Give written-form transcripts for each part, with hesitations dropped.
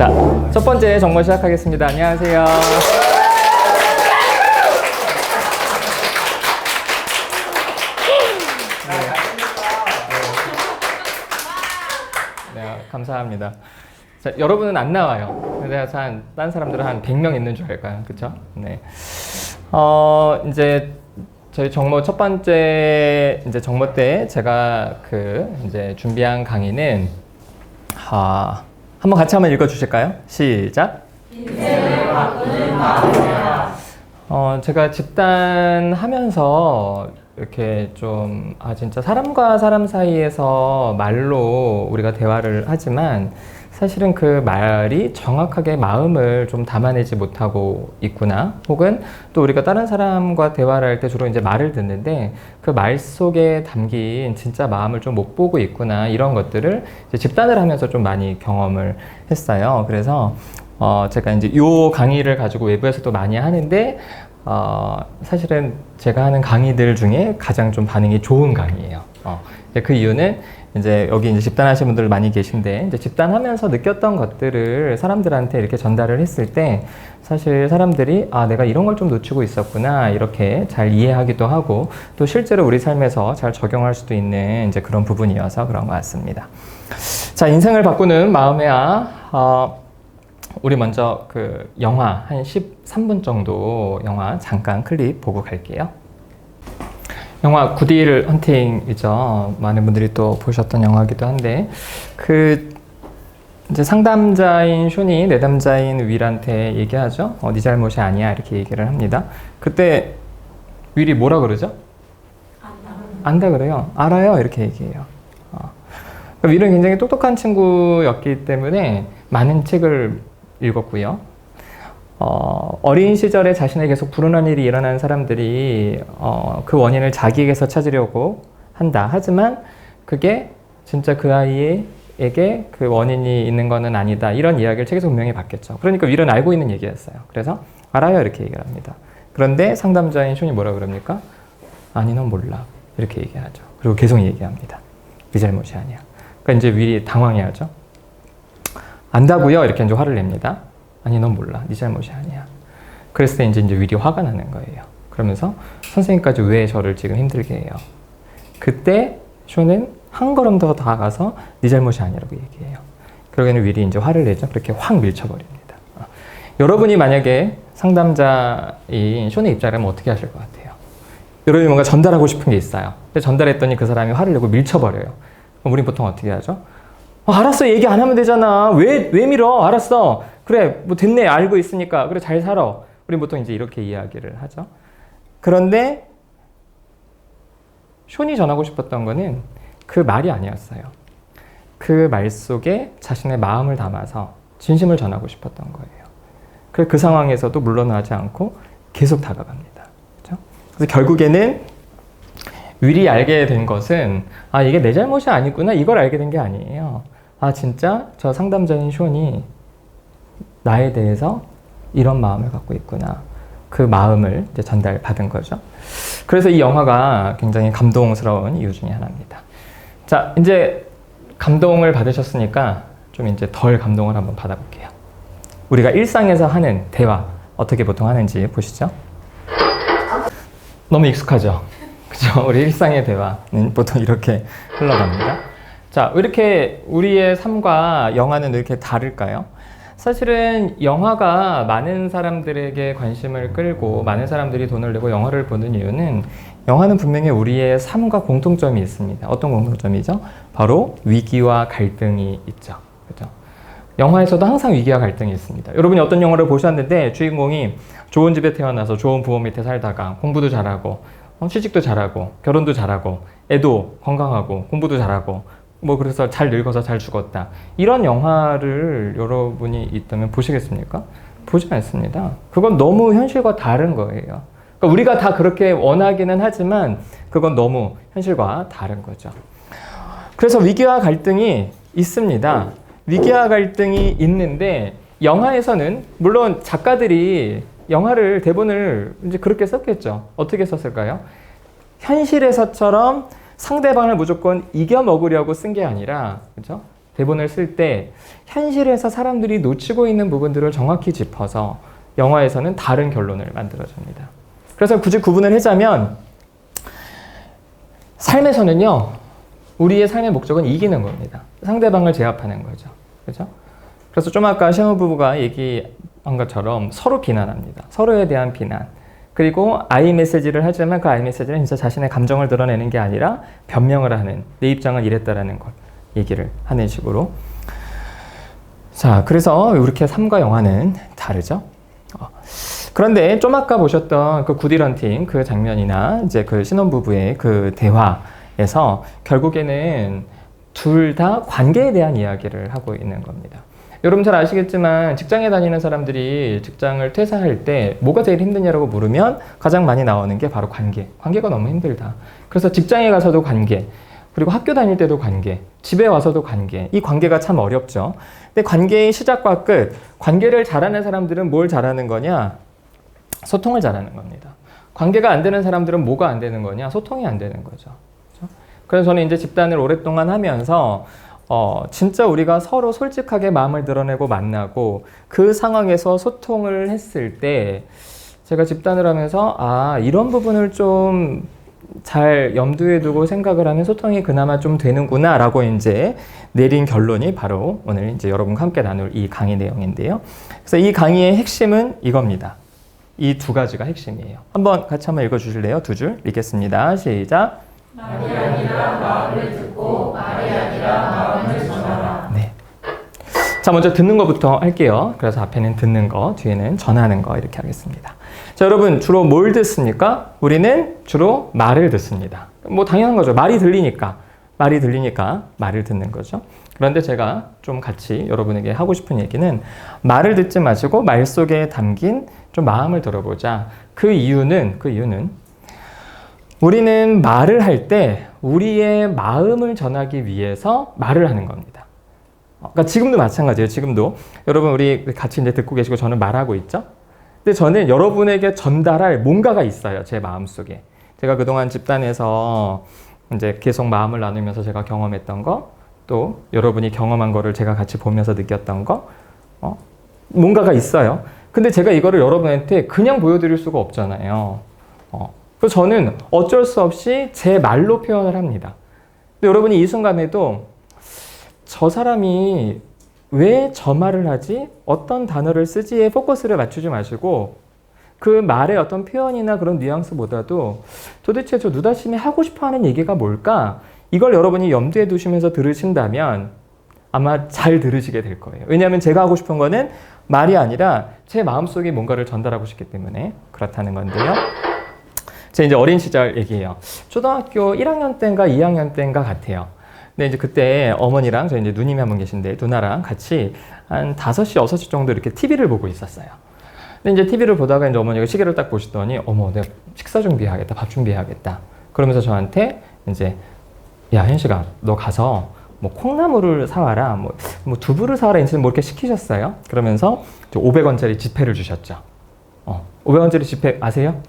자, 첫 번째 정모 시작하겠습니다. 안녕하세요. 네, 감사합니다. 자, 여러분은 안 나와요. 그래서 딴 사람들은 한 100명 있는 줄 알까요? 그쵸? 네. 이제 저희 정모 첫 번째 이제 정모 때 제가 이제 준비한 강의는 한번 같이 한번 읽어 주실까요? 시작. 인생을 바꾸는 마음이야. 제가 집단하면서 이렇게 좀 진짜 사람과 사람 사이에서 말로 우리가 대화를 하지만 사실은 그 말이 정확하게 마음을 좀 담아내지 못하고 있구나. 혹은 또 우리가 다른 사람과 대화를 할 때 주로 이제 말을 듣는데 그 말 속에 담긴 진짜 마음을 좀 못 보고 있구나. 이런 것들을 이제 집단을 하면서 좀 많이 경험을 했어요. 그래서 제가 이제 요 강의를 가지고 외부에서도 많이 하는데 사실은 제가 하는 강의들 중에 가장 좀 반응이 좋은 강의예요. 그 이유는 이제 여기 이제 집단하시는 분들 많이 계신데 이제 집단하면서 느꼈던 것들을 사람들한테 이렇게 전달을 했을 때 사실 사람들이 내가 이런 걸 좀 놓치고 있었구나 이렇게 잘 이해하기도 하고 또 실제로 우리 삶에서 잘 적용할 수도 있는 이제 그런 부분이어서 그런 것 같습니다. 자, 인생을 바꾸는 마음이야. 우리 먼저 영화 한 13분 정도 영화 잠깐 클립 보고 갈게요. 영화 굿윌 헌팅이죠. 많은 분들이 또 보셨던 영화이기도 한데 이제 상담자인 숀이 내담자인 윌한테 얘기하죠. 네 잘못이 아니야 이렇게 얘기를 합니다. 그때 윌이 뭐라 그러죠? 안다 그래요. 알아요 이렇게 얘기해요. 윌은 굉장히 똑똑한 친구였기 때문에 많은 책을 읽었고요. 어린 시절에 자신에게 계속 불운한 일이 일어나는 사람들이 그 원인을 자기에게서 찾으려고 한다. 하지만 그게 진짜 그 아이에게 그 원인이 있는 거는 아니다. 이런 이야기를 책에서 분명히 봤겠죠. 그러니까 윌은 알고 있는 얘기였어요. 그래서 알아요 이렇게 얘기를 합니다. 그런데 상담자인 숀이 뭐라 그럽니까? 아니 넌 몰라 이렇게 얘기하죠. 그리고 계속 얘기합니다. 네 잘못이 아니야. 그러니까 이제 윌이 당황해하죠. 안다고요? 이렇게 이제 화를 냅니다. 아니 넌 몰라. 네 잘못이 아니야. 그랬을 때 이제 윌이 화가 나는 거예요. 그러면서 선생님까지 왜 저를 지금 힘들게 해요? 그때 숀은 한 걸음 더 다가가서 네 잘못이 아니라고 얘기해요. 결국에는 윌이 이제 화를 내죠. 그렇게 확 밀쳐버립니다. 여러분이 만약에 상담자인 숀의 입장이라면 어떻게 하실 것 같아요? 여러분이 뭔가 전달하고 싶은 게 있어요. 근데 전달했더니 그 사람이 화를 내고 밀쳐버려요. 그럼 우린 보통 어떻게 하죠? 알았어 얘기 안 하면 되잖아. 왜 밀어? 알았어. 그래 뭐 됐네 알고 있으니까 그래 잘 살아. 우린 보통 이제 이렇게 이야기를 하죠. 그런데 숀이 전하고 싶었던 거는 그 말이 아니었어요. 그 말 속에 자신의 마음을 담아서 진심을 전하고 싶었던 거예요. 그 상황에서도 물러나지 않고 계속 다가갑니다. 그렇죠? 그래서 결국에는 윌이 알게 된 것은 이게 내 잘못이 아니구나 이걸 알게 된 게 아니에요. 진짜 저 상담자인 숀이 나에 대해서 이런 마음을 갖고 있구나. 그 마음을 이제 전달받은 거죠. 그래서 이 영화가 굉장히 감동스러운 이유 중에 하나입니다. 자, 이제 감동을 받으셨으니까 좀 이제 덜 감동을 한번 받아볼게요. 우리가 일상에서 하는 대화 어떻게 보통 하는지 보시죠. 너무 익숙하죠? 그죠? 우리 일상의 대화는 보통 이렇게 흘러갑니다. 자, 왜 이렇게 우리의 삶과 영화는 왜 이렇게 다를까요? 사실은 영화가 많은 사람들에게 관심을 끌고 많은 사람들이 돈을 내고 영화를 보는 이유는 영화는 분명히 우리의 삶과 공통점이 있습니다. 어떤 공통점이죠? 바로 위기와 갈등이 있죠. 그죠? 영화에서도 항상 위기와 갈등이 있습니다. 여러분이 어떤 영화를 보셨는데 주인공이 좋은 집에 태어나서 좋은 부모 밑에 살다가 공부도 잘하고 취직도 잘하고 결혼도 잘하고 애도 건강하고 공부도 잘하고 그래서 잘 늙어서 잘 죽었다. 이런 영화를 여러분이 있다면 보시겠습니까? 보지 않습니다. 그건 너무 현실과 다른 거예요. 그러니까 우리가 다 그렇게 원하기는 하지만 그건 너무 현실과 다른 거죠. 그래서 위기와 갈등이 있습니다. 위기와 갈등이 있는데 영화에서는 물론 작가들이 영화를 대본을 이제 그렇게 썼겠죠. 어떻게 썼을까요? 현실에서처럼 상대방을 무조건 이겨 먹으려고 쓴 게 아니라, 그죠? 대본을 쓸 때 현실에서 사람들이 놓치고 있는 부분들을 정확히 짚어서 영화에서는 다른 결론을 만들어줍니다. 그래서 굳이 구분을 하자면 삶에서는요, 우리의 삶의 목적은 이기는 겁니다. 상대방을 제압하는 거죠. 그죠? 그래서 좀 아까 신혼부부가 얘기한 것처럼 서로 비난합니다. 서로에 대한 비난. 그리고 아이 메시지를 하지만 그 아이 메시지는 진짜 자신의 감정을 드러내는 게 아니라 변명을 하는, 내 입장은 이랬다라는 것 얘기를 하는 식으로. 자, 그래서 이렇게 삶과 영화는 다르죠. 그런데 좀 아까 보셨던 그 구디런팅 그 장면이나 이제 그 신혼부부의 그 대화에서 결국에는 둘 다 관계에 대한 이야기를 하고 있는 겁니다. 여러분 잘 아시겠지만 직장에 다니는 사람들이 직장을 퇴사할 때 뭐가 제일 힘드냐라고 물으면 가장 많이 나오는 게 바로 관계. 관계가 너무 힘들다. 그래서 직장에 가서도 관계, 그리고 학교 다닐 때도 관계, 집에 와서도 관계. 이 관계가 참 어렵죠. 근데 관계의 시작과 끝, 관계를 잘하는 사람들은 뭘 잘하는 거냐? 소통을 잘하는 겁니다. 관계가 안 되는 사람들은 뭐가 안 되는 거냐? 소통이 안 되는 거죠. 그렇죠? 그래서 저는 이제 집단을 오랫동안 하면서 진짜 우리가 서로 솔직하게 마음을 드러내고 만나고 그 상황에서 소통을 했을 때 제가 집단을 하면서 이런 부분을 좀 잘 염두에 두고 생각을 하면 소통이 그나마 좀 되는구나 라고 이제 내린 결론이 바로 오늘 이제 여러분과 함께 나눌 이 강의 내용인데요. 그래서 이 강의의 핵심은 이겁니다. 이 두 가지가 핵심이에요. 같이 한번 읽어주실래요? 두 줄 읽겠습니다. 시작. 말이 아니라 마음을 듣고 말이 아니라 마음을 전하라. 네. 자, 먼저 듣는 것부터 할게요. 그래서 앞에는 듣는 거, 뒤에는 전하는 거 이렇게 하겠습니다. 자, 여러분 주로 뭘 듣습니까? 우리는 주로 말을 듣습니다. 뭐 당연한 거죠. 말이 들리니까 말을 듣는 거죠. 그런데 제가 좀 같이 여러분에게 하고 싶은 얘기는 말을 듣지 마시고 말 속에 담긴 좀 마음을 들어보자. 그 이유는 우리는 말을 할 때 우리의 마음을 전하기 위해서 말을 하는 겁니다. 그러니까 지금도 마찬가지예요. 지금도 여러분 우리 같이 이제 듣고 계시고 저는 말하고 있죠. 근데 저는 여러분에게 전달할 뭔가가 있어요. 제 마음속에. 제가 그동안 집단에서 이제 계속 마음을 나누면서 제가 경험했던 거, 또 여러분이 경험한 거를 제가 같이 보면서 느꼈던 거, 뭔가가 있어요. 근데 제가 이거를 여러분한테 그냥 보여드릴 수가 없잖아요. 그래서 저는 어쩔 수 없이 제 말로 표현을 합니다. 근데 여러분이 이 순간에도 저 사람이 왜 저 말을 하지? 어떤 단어를 쓰지에 포커스를 맞추지 마시고 그 말의 어떤 표현이나 그런 뉘앙스보다도 도대체 저 누다심이 하고 싶어하는 얘기가 뭘까? 이걸 여러분이 염두에 두시면서 들으신다면 아마 잘 들으시게 될 거예요. 왜냐하면 제가 하고 싶은 거는 말이 아니라 제 마음속에 뭔가를 전달하고 싶기 때문에 그렇다는 건데요. 제 이제 어린 시절 얘기예요. 초등학교 1학년 때인가 2학년 때인가 같아요. 근데 이제 그때 어머니랑 저희 이제 누님이 한 분 계신데 누나랑 같이 한 5시, 6시 정도 이렇게 TV를 보고 있었어요. 근데 이제 TV를 보다가 이제 어머니가 시계를 딱 보시더니 어머, 내가 식사 준비해야겠다. 밥 준비해야겠다. 그러면서 저한테 이제 야, 현식아, 너 가서 뭐 콩나물을 사와라. 뭐 두부를 사와라. 이제 뭐 이렇게 시키셨어요. 그러면서 500원짜리 지폐를 주셨죠. 500원짜리 지폐 아세요?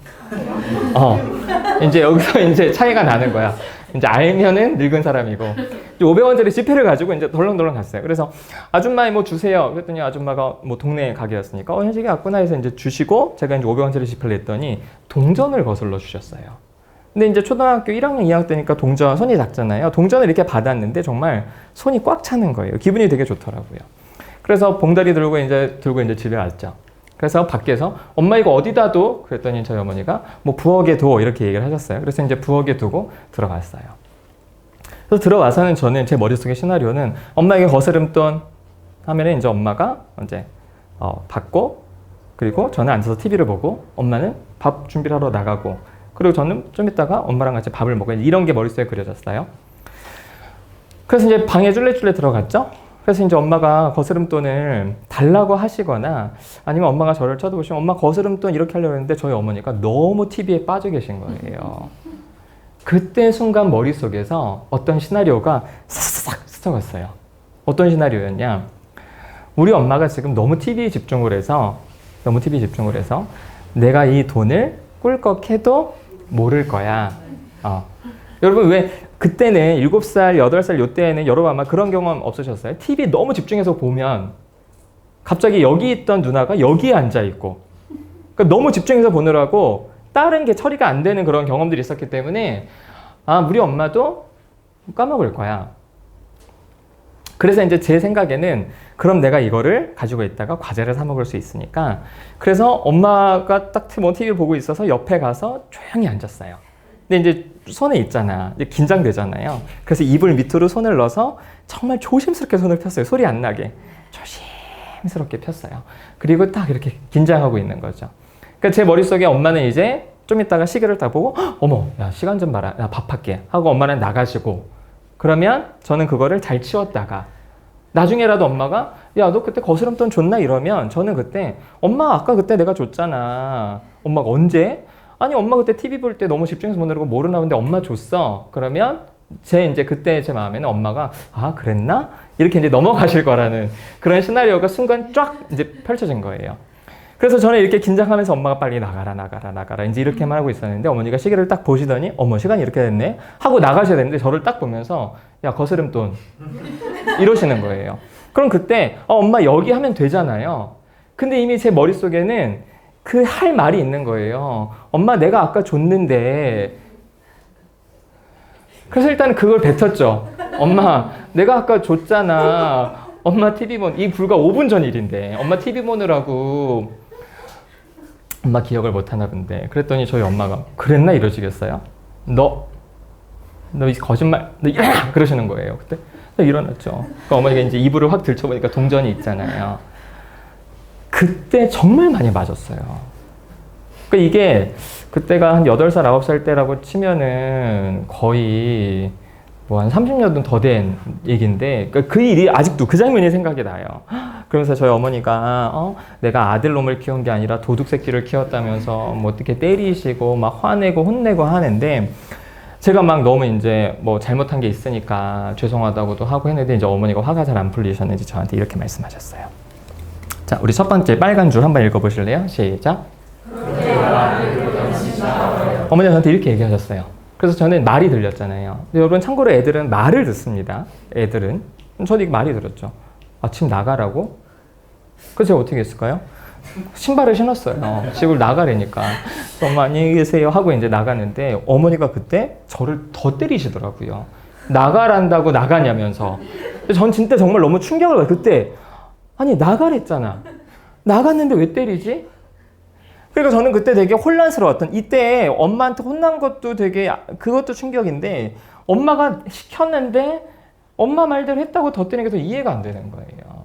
이제 여기서 이제 차이가 나는 거야. 이제 알면은 늙은 사람이고 500원짜리 지폐를 가지고 이제 덜렁덜렁 갔어요. 그래서 아줌마 뭐 주세요. 그랬더니 아줌마가 뭐 동네 가게였으니까 현식이 왔구나 해서 이제 주시고 제가 이제 500원짜리 지폐를 냈더니 동전을 거슬러 주셨어요. 근데 이제 초등학교 1학년, 2학년 때니까 동전 손이 작잖아요. 동전을 이렇게 받았는데 정말 손이 꽉 차는 거예요. 기분이 되게 좋더라고요. 그래서 봉다리 들고 이제 집에 왔죠. 그래서 밖에서 엄마 이거 어디다 둬? 그랬더니 저희 어머니가 뭐 부엌에 둬 이렇게 얘기를 하셨어요. 그래서 이제 부엌에 두고 들어갔어요. 그래서 들어와서는 저는 제 머릿속의 시나리오는 엄마 이게 거스름돈 하면은 이제 엄마가 이제 받고 그리고 저는 앉아서 TV를 보고 엄마는 밥 준비를 하러 나가고 그리고 저는 좀 이따가 엄마랑 같이 밥을 먹어요. 이런 게 머릿속에 그려졌어요. 그래서 이제 방에 쫄래쫄래 들어갔죠. 그래서 이제 엄마가 거스름돈을 달라고 하시거나 아니면 엄마가 저를 쳐다보시면 엄마 거스름돈 이렇게 하려고 했는데 저희 어머니가 너무 TV에 빠져 계신 거예요. 그때 순간 머릿속에서 어떤 시나리오가 싹싹 스쳐갔어요. 어떤 시나리오였냐. 우리 엄마가 지금 너무 TV에 집중을 해서 내가 이 돈을 꿀꺽해도 모를 거야. 여러분 왜 그때는 7살, 8살 요때에는 여러분 아마 그런 경험 없으셨어요? TV 너무 집중해서 보면 갑자기 여기 있던 누나가 여기에 앉아 있고, 그러니까 너무 집중해서 보느라고 다른 게 처리가 안 되는 그런 경험들이 있었기 때문에 우리 엄마도 까먹을 거야. 그래서 이제 제 생각에는 그럼 내가 이거를 가지고 있다가 과자를 사 먹을 수 있으니까, 그래서 엄마가 딱 TV 보고 있어서 옆에 가서 조용히 앉았어요. 근데 이제 손에 있잖아. 이제 긴장되잖아요. 그래서 이불 밑으로 손을 넣어서 정말 조심스럽게 손을 폈어요. 소리 안 나게. 조심스럽게 폈어요. 그리고 딱 이렇게 긴장하고 있는 거죠. 그러니까 제 머릿속에 엄마는 이제 좀 이따가 시계를 딱 보고 어머, 야, 시간 좀 봐라. 나 밥할게. 하고 엄마는 나가시고, 그러면 저는 그거를 잘 치웠다가 나중에라도 엄마가 야, 너 그때 거스름돈 줬나? 이러면 저는 그때 엄마 아까 그때 내가 줬잖아. 엄마가 언제? 아니 엄마 그때 TV 볼 때 너무 집중해서 보느라고 모르나 본데 엄마 줬어. 그러면 이제 그때 제 마음에는 엄마가 그랬나? 이렇게 이제 넘어가실 거라는 그런 시나리오가 순간 쫙 이제 펼쳐진 거예요. 그래서 저는 이렇게 긴장하면서 엄마가 빨리 나가라 이제 이렇게만 하고 있었는데 어머니가 시계를 딱 보시더니 어머, 시간이 이렇게 됐네 하고 나가셔야 되는데 저를 딱 보면서 야, 거스름돈 이러시는 거예요. 그럼 그때 엄마 여기 하면 되잖아요. 근데 이미 제 머릿속에는 그 할 말이 있는 거예요. 엄마 내가 아까 줬는데. 그래서 일단 그걸 뱉었죠. 엄마 내가 아까 줬잖아. 엄마 TV 이 불과 5분 전 일인데 엄마 TV 보느라고 엄마 기억을 못 하나 본데. 그랬더니 저희 엄마가 그랬나 이러시겠어요? 너 이 거짓말 그러시는 거예요. 그때 일어났죠. 그러니까 어머니가 이제 이불을 확 들춰보니까 동전이 있잖아요. 그때 정말 많이 맞았어요. 그러니까 이게 그때가 한 8살, 9살 때라고 치면은 거의 뭐 한 30년도 더 된 얘기인데, 그러니까 그 일이 아직도 그 장면이 생각이 나요. 그러면서 저희 어머니가 내가 아들놈을 키운 게 아니라 도둑 새끼를 키웠다면서 뭐 어떻게 때리시고 막 화내고 혼내고 하는데, 제가 막 너무 이제 뭐 잘못한 게 있으니까 죄송하다고도 하고 했는데 이제 어머니가 화가 잘 안 풀리셨는지 저한테 이렇게 말씀하셨어요. 자, 우리 첫 번째 빨간 줄 한번 읽어보실래요? 시작. 어머니가 저한테 이렇게 얘기하셨어요. 그래서 저는 말이 들렸잖아요. 근데 여러분 참고로 애들은 말을 듣습니다. 애들은. 저도 말이 들었죠. 아침 나가라고? 그래서 제가 어떻게 했을까요? 신발을 신었어요. 집을 나가려니까. 엄마 안녕히 계세요 하고 이제 나가는데 어머니가 그때 저를 더 때리시더라고요. 나가란다고 나가냐면서. 전 진짜 정말 너무 충격을 받아요. 그때 아니 나가랬잖아. 나갔는데 왜 때리지? 그러니까 저는 그때 되게 혼란스러웠던, 이때 엄마한테 혼난 것도 되게 그것도 충격인데 엄마가 시켰는데 엄마 말대로 했다고 더 때리는 게 더 이해가 안 되는 거예요.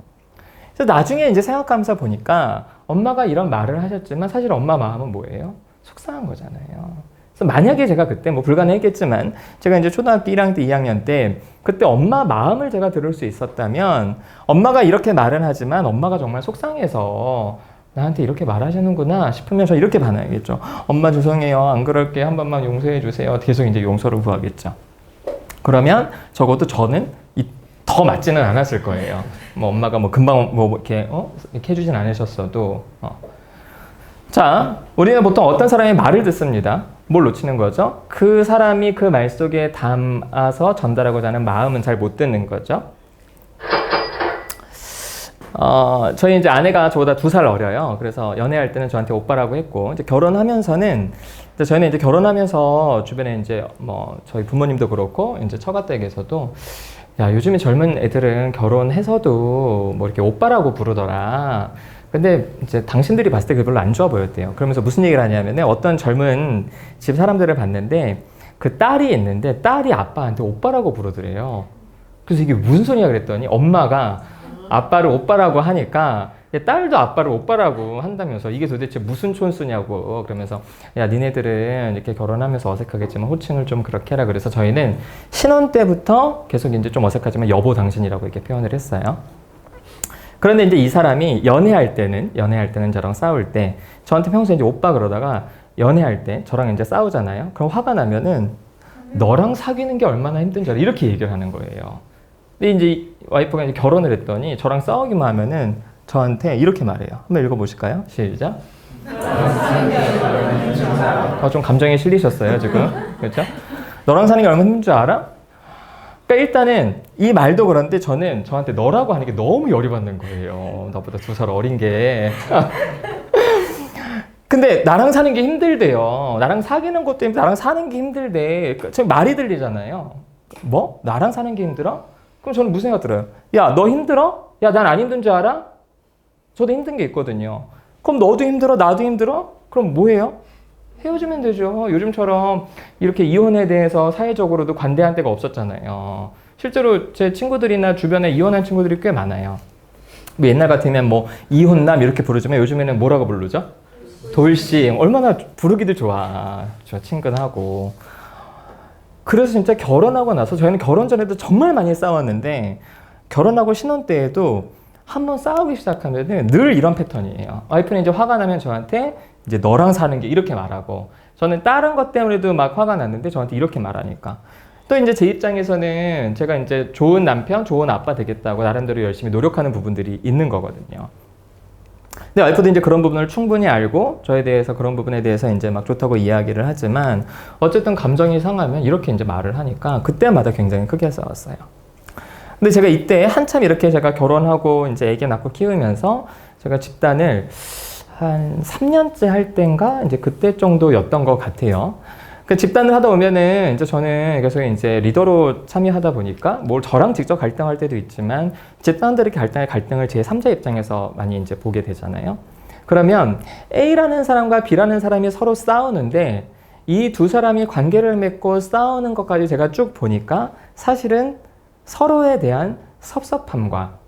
그래서 나중에 이제 생각하면서 보니까 엄마가 이런 말을 하셨지만 사실 엄마 마음은 뭐예요? 속상한 거잖아요. 그래서 만약에 제가 그때 뭐 불가능했겠지만 제가 이제 초등학교 1학년 때 2학년 때 그때 엄마 마음을 제가 들을 수 있었다면, 엄마가 이렇게 말은 하지만 엄마가 정말 속상해서 나한테 이렇게 말하시는구나 싶으면서 이렇게 반응하겠죠. 엄마 죄송해요. 안 그럴게. 한 번만 용서해 주세요. 계속 이제 용서를 구하겠죠. 그러면 적어도 저는 더 맞지는 않았을 거예요. 뭐 엄마가 뭐 금방 뭐 이렇게 이렇게 해주진 않으셨어도. 자, 우리는 보통 어떤 사람의 말을 듣습니다. 뭘 놓치는 거죠? 그 사람이 그 말 속에 담아서 전달하고자 하는 마음은 잘 못 듣는 거죠. 저희 이제 아내가 저보다 2살 어려요. 그래서 연애할 때는 저한테 오빠라고 했고, 이제 결혼하면서는, 저희는 이제 결혼하면서 주변에 이제 뭐 저희 부모님도 그렇고, 이제 처가댁에서도 야, 요즘에 젊은 애들은 결혼해서도 뭐 이렇게 오빠라고 부르더라. 근데 이제 당신들이 봤을 때 그게 별로 안 좋아 보였대요. 그러면서 무슨 얘기를 하냐면은 어떤 젊은 집 사람들을 봤는데 그 딸이 있는데 딸이 아빠한테 오빠라고 부르더래요. 그래서 이게 무슨 소리야 그랬더니 엄마가 아빠를 오빠라고 하니까 딸도 아빠를 오빠라고 한다면서 이게 도대체 무슨 촌수냐고. 그러면서 야, 니네들은 이렇게 결혼하면서 어색하겠지만 호칭을 좀 그렇게 해라. 그래서 저희는 신혼 때부터 계속 이제 좀 어색하지만 여보 당신이라고 이렇게 표현을 했어요. 그런데 이제 이 사람이 연애할 때는 저랑 싸울 때 저한테 평소에 이제 오빠 그러다가 연애할 때 저랑 이제 싸우잖아요. 그럼 화가 나면은 너랑 사귀는 게 얼마나 힘든지 알아? 이렇게 얘기를 하는 거예요. 근데 이제 와이프가 이제 결혼을 했더니 저랑 싸우기만 하면은 저한테 이렇게 말해요. 한번 읽어보실까요? 시작. 좀 감정에 실리셨어요 지금. 그렇죠? 너랑 사는 게 얼마나 힘든 줄 알아? 그러니까 일단은 이 말도 그런데 저는 저한테 너라고 하는 게 너무 열이 받는 거예요. 나보다 2살 어린 게. 근데 나랑 사는 게 힘들대요. 나랑 사귀는 것도 힘들고 나랑 사는 게 힘들대. 저 말이 들리잖아요. 뭐? 나랑 사는 게 힘들어? 그럼 저는 무슨 생각 들어요? 야, 너 힘들어? 야, 난 안 힘든 줄 알아? 저도 힘든 게 있거든요. 그럼 너도 힘들어? 나도 힘들어? 그럼 뭐 해요? 헤어지면 되죠. 요즘처럼 이렇게 이혼에 대해서 사회적으로도 관대한 때가 없었잖아요. 실제로 제 친구들이나 주변에 이혼한 친구들이 꽤 많아요. 뭐 옛날 같으면 뭐 이혼남 이렇게 부르지만 요즘에는 뭐라고 부르죠? 돌싱. 얼마나 부르기도 좋아. 친근하고. 그래서 진짜 결혼하고 나서 저희는 결혼 전에도 정말 많이 싸웠는데 결혼하고 신혼 때에도 한번 싸우기 시작하면은 늘 이런 패턴이에요. 와이프는 이제 화가 나면 저한테 이제 너랑 사는 게 이렇게 말하고 저는 다른 것 때문에도 막 화가 났는데 저한테 이렇게 말하니까 또 이제 제 입장에서는 제가 이제 좋은 남편, 좋은 아빠 되겠다고 나름대로 열심히 노력하는 부분들이 있는 거거든요. 근데 와이프도 이제 그런 부분을 충분히 알고 저에 대해서 그런 부분에 대해서 이제 막 좋다고 이야기를 하지만 어쨌든 감정이 상하면 이렇게 이제 말을 하니까 그때마다 굉장히 크게 싸웠어요. 근데 제가 이때 한참 이렇게 제가 결혼하고 이제 애기 낳고 키우면서 제가 집단을 한 3년째 할 때인가 이제 그때 정도였던 것 같아요. 그 집단을 하다 보면은 이제 저는 계속 이제 리더로 참여하다 보니까 뭘 저랑 직접 갈등할 때도 있지만 집단들이 갈등을 제 3자 입장에서 많이 이제 보게 되잖아요. 그러면 A라는 사람과 B라는 사람이 서로 싸우는데 이 두 사람이 관계를 맺고 싸우는 것까지 제가 쭉 보니까 사실은 서로에 대한 섭섭함과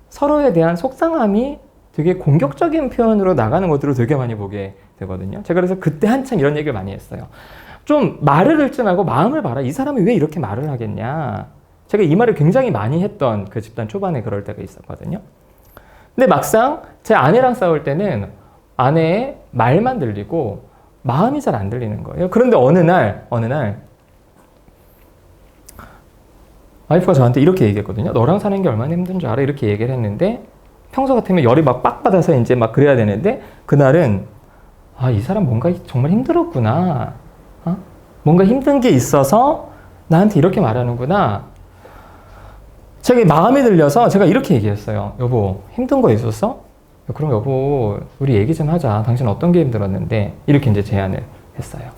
서로에 대한 속상함이 되게 공격적인 표현으로 나가는 것들을 되게 많이 보게 되거든요. 제가 그래서 그때 한참 이런 얘기를 많이 했어요. 좀 말을 읽지 말고 마음을 봐라. 이 사람이 왜 이렇게 말을 하겠냐. 제가 이 말을 굉장히 많이 했던 그 집단 초반에 그럴 때가 있었거든요. 근데 막상 제 아내랑 싸울 때는 아내의 말만 들리고 마음이 잘 안 들리는 거예요. 그런데 어느 날 와이프가 저한테 이렇게 얘기했거든요. 너랑 사는 게 얼마나 힘든 줄 알아? 이렇게 얘기를 했는데 평소 같으면 열이 막 빡 받아서 이제 막 그래야 되는데 그날은 아, 이 사람 뭔가 정말 힘들었구나. 뭔가 힘든 게 있어서 나한테 이렇게 말하는구나. 제가 마음이 들려서 제가 이렇게 얘기했어요. 여보, 힘든 거 있었어? 그럼 여보, 우리 얘기 좀 하자. 당신 어떤 게 힘들었는데? 이렇게 이제 제안을 했어요.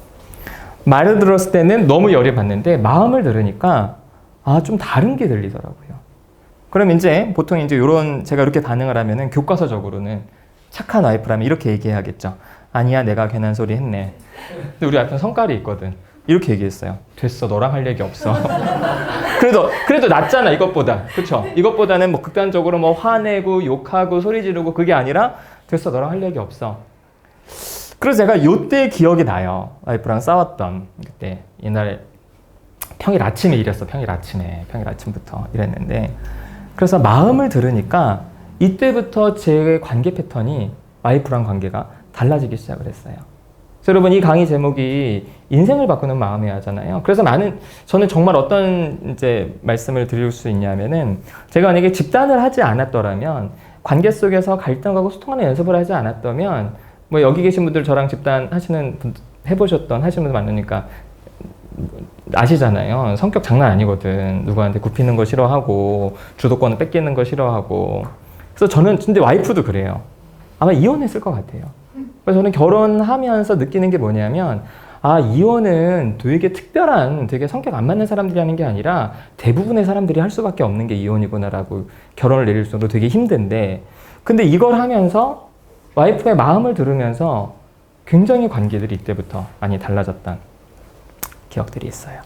말을 들었을 때는 너무 열이 받는데 마음을 들으니까 좀 다른 게 들리더라고요. 그럼 이제 보통 이제 이런 제가 이렇게 반응을 하면은 교과서적으로는 착한 와이프라면 이렇게 얘기해야겠죠. 아니야, 내가 괜한 소리 했네. 근데 우리 와이프는 성깔이 있거든. 이렇게 얘기했어요. 됐어, 너랑 할 얘기 없어. 그래도 낫잖아, 이것보다. 그쵸? 이것보다는 뭐 극단적으로 뭐 화내고 욕하고 소리 지르고 그게 아니라 됐어, 너랑 할 얘기 없어. 그래서 제가 요때 기억이 나요. 와이프랑 싸웠던 그때 옛날에 평일 아침에 일했어. 평일 아침부터 일했는데 그래서 마음을 들으니까 이때부터 제 관계 패턴이 와이프랑 관계가 달라지기 시작을 했어요. 그래서 여러분 이 강의 제목이 인생을 바꾸는 마음이야잖아요. 그래서 저는 정말 어떤 이제 말씀을 드릴 수 있냐면은 제가 만약에 집단을 하지 않았더라면 관계 속에서 갈등하고 소통하는 연습을 하지 않았다면 뭐 여기 계신 분들 저랑 집단 하시는 분 하시는 분들 많으니까 아시잖아요. 성격 장난 아니거든. 누구한테 굽히는 거 싫어하고 주도권을 뺏기는 거 싫어하고. 그래서 저는 근데 와이프도 그래요. 아마 이혼했을 것 같아요. 그래서 저는 결혼하면서 느끼는 게 뭐냐면 이혼은 되게 특별한 되게 성격 안 맞는 사람들이 하는 게 아니라 대부분의 사람들이 할 수밖에 없는 게 이혼이구나라고 결혼을 내릴 정도로 되게 힘든데 근데 이걸 하면서 와이프의 마음을 들으면서 굉장히 관계들이 이때부터 많이 달라졌던 기억들이 있어요.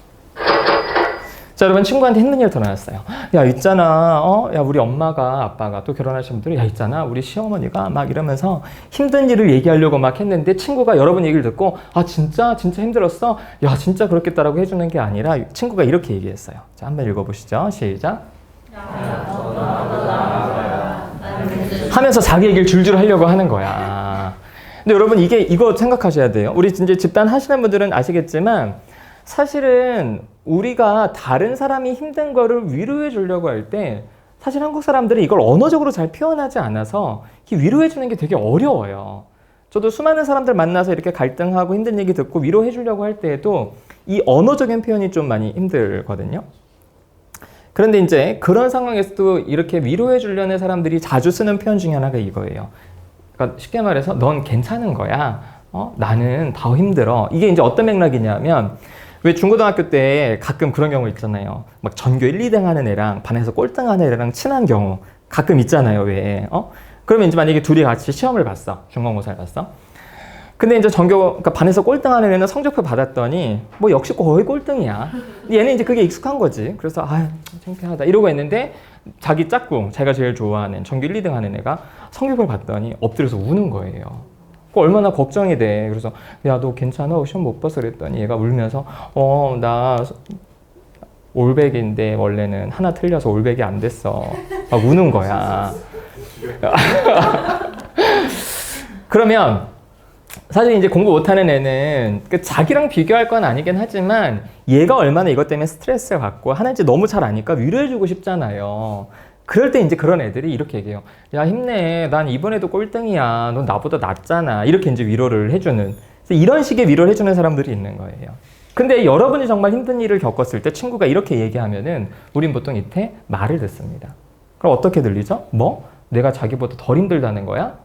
자, 여러분 친구한테 힘든 일 전화했어요. 야, 있잖아. 야, 우리 엄마가 아빠가 또 결혼하신 분들이 야, 있잖아. 우리 시어머니가 막 이러면서 힘든 일을 얘기하려고 막 했는데 친구가 여러분 얘기를 듣고 진짜 힘들었어? 야, 진짜 그렇겠다라고 해주는 게 아니라 친구가 이렇게 얘기했어요. 자, 한번 읽어보시죠. 시작. 하면서 자기 얘기를 줄줄 하려고 하는 거야. 근데 여러분 이거 생각하셔야 돼요. 우리 이제 집단 하시는 분들은 아시겠지만 사실은 우리가 다른 사람이 힘든 거를 위로해 주려고 할 때 사실 한국 사람들이 이걸 언어적으로 잘 표현하지 않아서 위로해 주는 게 되게 어려워요. 저도 수많은 사람들 만나서 이렇게 갈등하고 힘든 얘기 듣고 위로해 주려고 할 때에도 이 언어적인 표현이 좀 많이 힘들거든요. 그런데 이제 그런 상황에서도 이렇게 위로해 주려는 사람들이 자주 쓰는 표현 중에 하나가 이거예요. 그러니까 쉽게 말해서 넌 괜찮은 거야. 나는 더 힘들어. 이게 이제 어떤 맥락이냐면 왜 중고등학교 때 가끔 그런 경우 있잖아요. 막 전교 1, 2등 하는 애랑 반에서 꼴등 하는 애랑 친한 경우 가끔 있잖아요. 왜? 그러면 이제 만약에 둘이 같이 시험을 봤어. 중간고사를 봤어. 근데 이제 그러니까 반에서 꼴등 하는 애는 성적표 받았더니 뭐 역시 거의 꼴등이야. 얘는 이제 그게 익숙한 거지. 그래서 창피하다 이러고 있는데 자기 짝꿍, 자기가 제일 좋아하는 전교 1, 2등 하는 애가 성적표를 봤더니 엎드려서 우는 거예요. 얼마나 걱정이 돼. 그래서 야, 너 괜찮아? 시험 못 봐서 그랬더니 얘가 울면서 나 올백인데 원래는 하나 틀려서 올백이 안 됐어. 막 우는 거야. 그러면 사실 이제 공부 못하는 애는 자기랑 비교할 건 아니긴 하지만 얘가 얼마나 이것 때문에 스트레스를 받고 하는지 너무 잘 아니까 위로해주고 싶잖아요. 그럴 때 이제 그런 애들이 이렇게 얘기해요. 야, 힘내. 난 이번에도 꼴등이야. 넌 나보다 낫잖아. 이렇게 이제 위로를 해주는. 이런 식의 위로를 해주는 사람들이 있는 거예요. 근데 여러분이 정말 힘든 일을 겪었을 때 친구가 이렇게 얘기하면은 우린 보통 이때 말을 듣습니다. 그럼 어떻게 들리죠? 뭐? 내가 자기보다 덜 힘들다는 거야?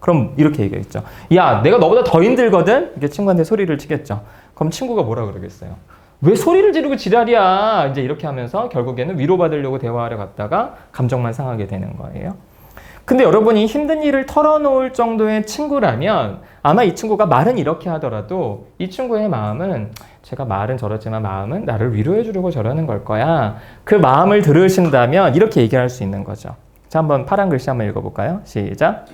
그럼 이렇게 얘기했죠. 야, 내가 너보다 더 힘들거든? 이렇게 친구한테 소리를 치겠죠. 그럼 친구가 뭐라 그러겠어요? 왜 소리를 지르고 지랄이야? 이제 이렇게 하면서 결국에는 위로받으려고 대화하러 갔다가 감정만 상하게 되는 거예요. 근데 여러분이 힘든 일을 털어놓을 정도의 친구라면 아마 이 친구가 말은 이렇게 하더라도 이 친구의 마음은 제가 말은 저렇지만 마음은 나를 위로해 주려고 저러는 걸 거야. 그 마음을 들으신다면 이렇게 얘기할 수 있는 거죠. 자, 한번 파란 글씨 한번 읽어볼까요? 시작.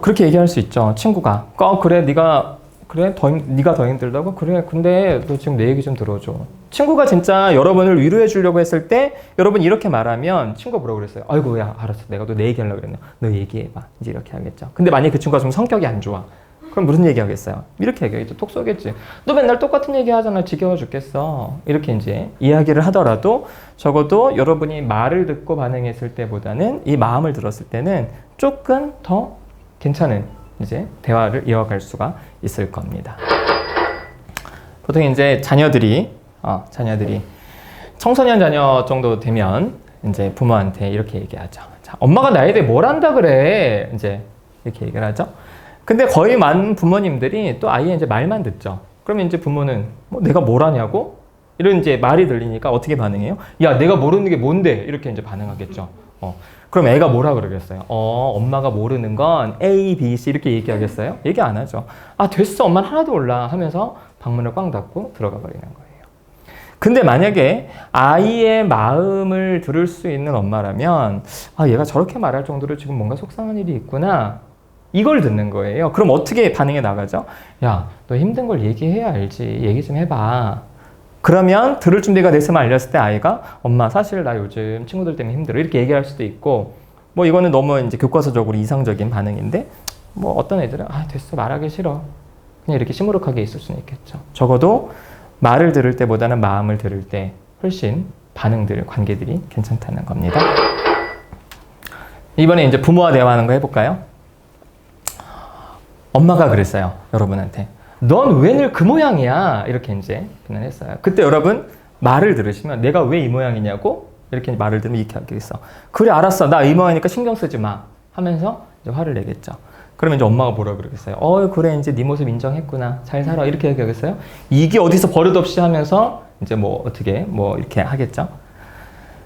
그렇게 얘기할 수 있죠. 친구가 그래 네가 더 힘들다고? 그래 근데 너 지금 내 얘기 좀 들어줘. 친구가 진짜 여러분을 위로해 주려고 했을 때 여러분 이렇게 말하면 친구가 뭐라고 그랬어요? 아이고 야 알았어 내가 너 내 얘기 하려고 그랬네. 너 얘기해봐. 이제 이렇게 하겠죠. 근데 만약에 그 친구가 좀 성격이 안 좋아. 그럼 무슨 얘기 하겠어요? 이렇게 얘기하겠죠. 톡 쏘겠지. 너 맨날 똑같은 얘기 하잖아. 지겨워 죽겠어. 이렇게 이제 이야기를 하더라도 적어도 여러분이 말을 듣고 반응했을 때보다는 이 마음을 들었을 때는 조금 더 괜찮은 이제 대화를 이어갈 수가 있을 겁니다. 보통 이제 자녀들이 청소년 자녀 정도 되면 이제 부모한테 이렇게 얘기하죠. 자, 엄마가 나에 대해 뭘 안다 그래? 이제 이렇게 얘기를 하죠. 근데 거의 많은 부모님들이 또 아이의 이제 말만 듣죠. 그러면 이제 부모는 내가 뭘 아냐고? 이런 이제 말이 들리니까 어떻게 반응해요? 야, 내가 모르는 게 뭔데? 이렇게 이제 반응하겠죠. 그럼 애가 뭐라 그러겠어요? 엄마가 모르는 건 A, B, C 이렇게 얘기하겠어요? 얘기 안 하죠. 아, 됐어. 엄마는 하나도 몰라 하면서 방문을 꽝 닫고 들어가 버리는 거예요. 근데 만약에 아이의 마음을 들을 수 있는 엄마라면 얘가 저렇게 말할 정도로 지금 뭔가 속상한 일이 있구나. 이걸 듣는 거예요. 그럼 어떻게 반응이 나가죠? 야, 너 힘든 걸 얘기해야 알지. 얘기 좀 해봐. 그러면 들을 준비가 됐으면 알렸을 때 아이가 엄마 사실 나 요즘 친구들 때문에 힘들어 이렇게 얘기할 수도 있고 이거는 너무 이제 교과서적으로 이상적인 반응인데 어떤 애들은 됐어 말하기 싫어 그냥 이렇게 시무룩하게 있을 수는 있겠죠. 적어도 말을 들을 때보다는 마음을 들을 때 훨씬 반응들 관계들이 괜찮다는 겁니다. 이번에 이제 부모와 대화하는 거 해볼까요? 엄마가 그랬어요. 여러분한테. 넌 왜 늘 그 모양이야? 이렇게 이제 비난했어요. 그때 여러분 말을 들으시면 내가 왜 이 모양이냐고? 이렇게 말을 들으면 이렇게 하겠어. 그래 알았어. 나 이 모양이니까 신경 쓰지 마. 하면서 이제 화를 내겠죠. 그러면 이제 엄마가 뭐라 그러겠어요? 그래 이제 네 모습 인정했구나. 잘 살아. 이렇게 얘기하겠어요? 이게 어디서 버릇없이 하면서 이제 어떻게 이렇게 하겠죠.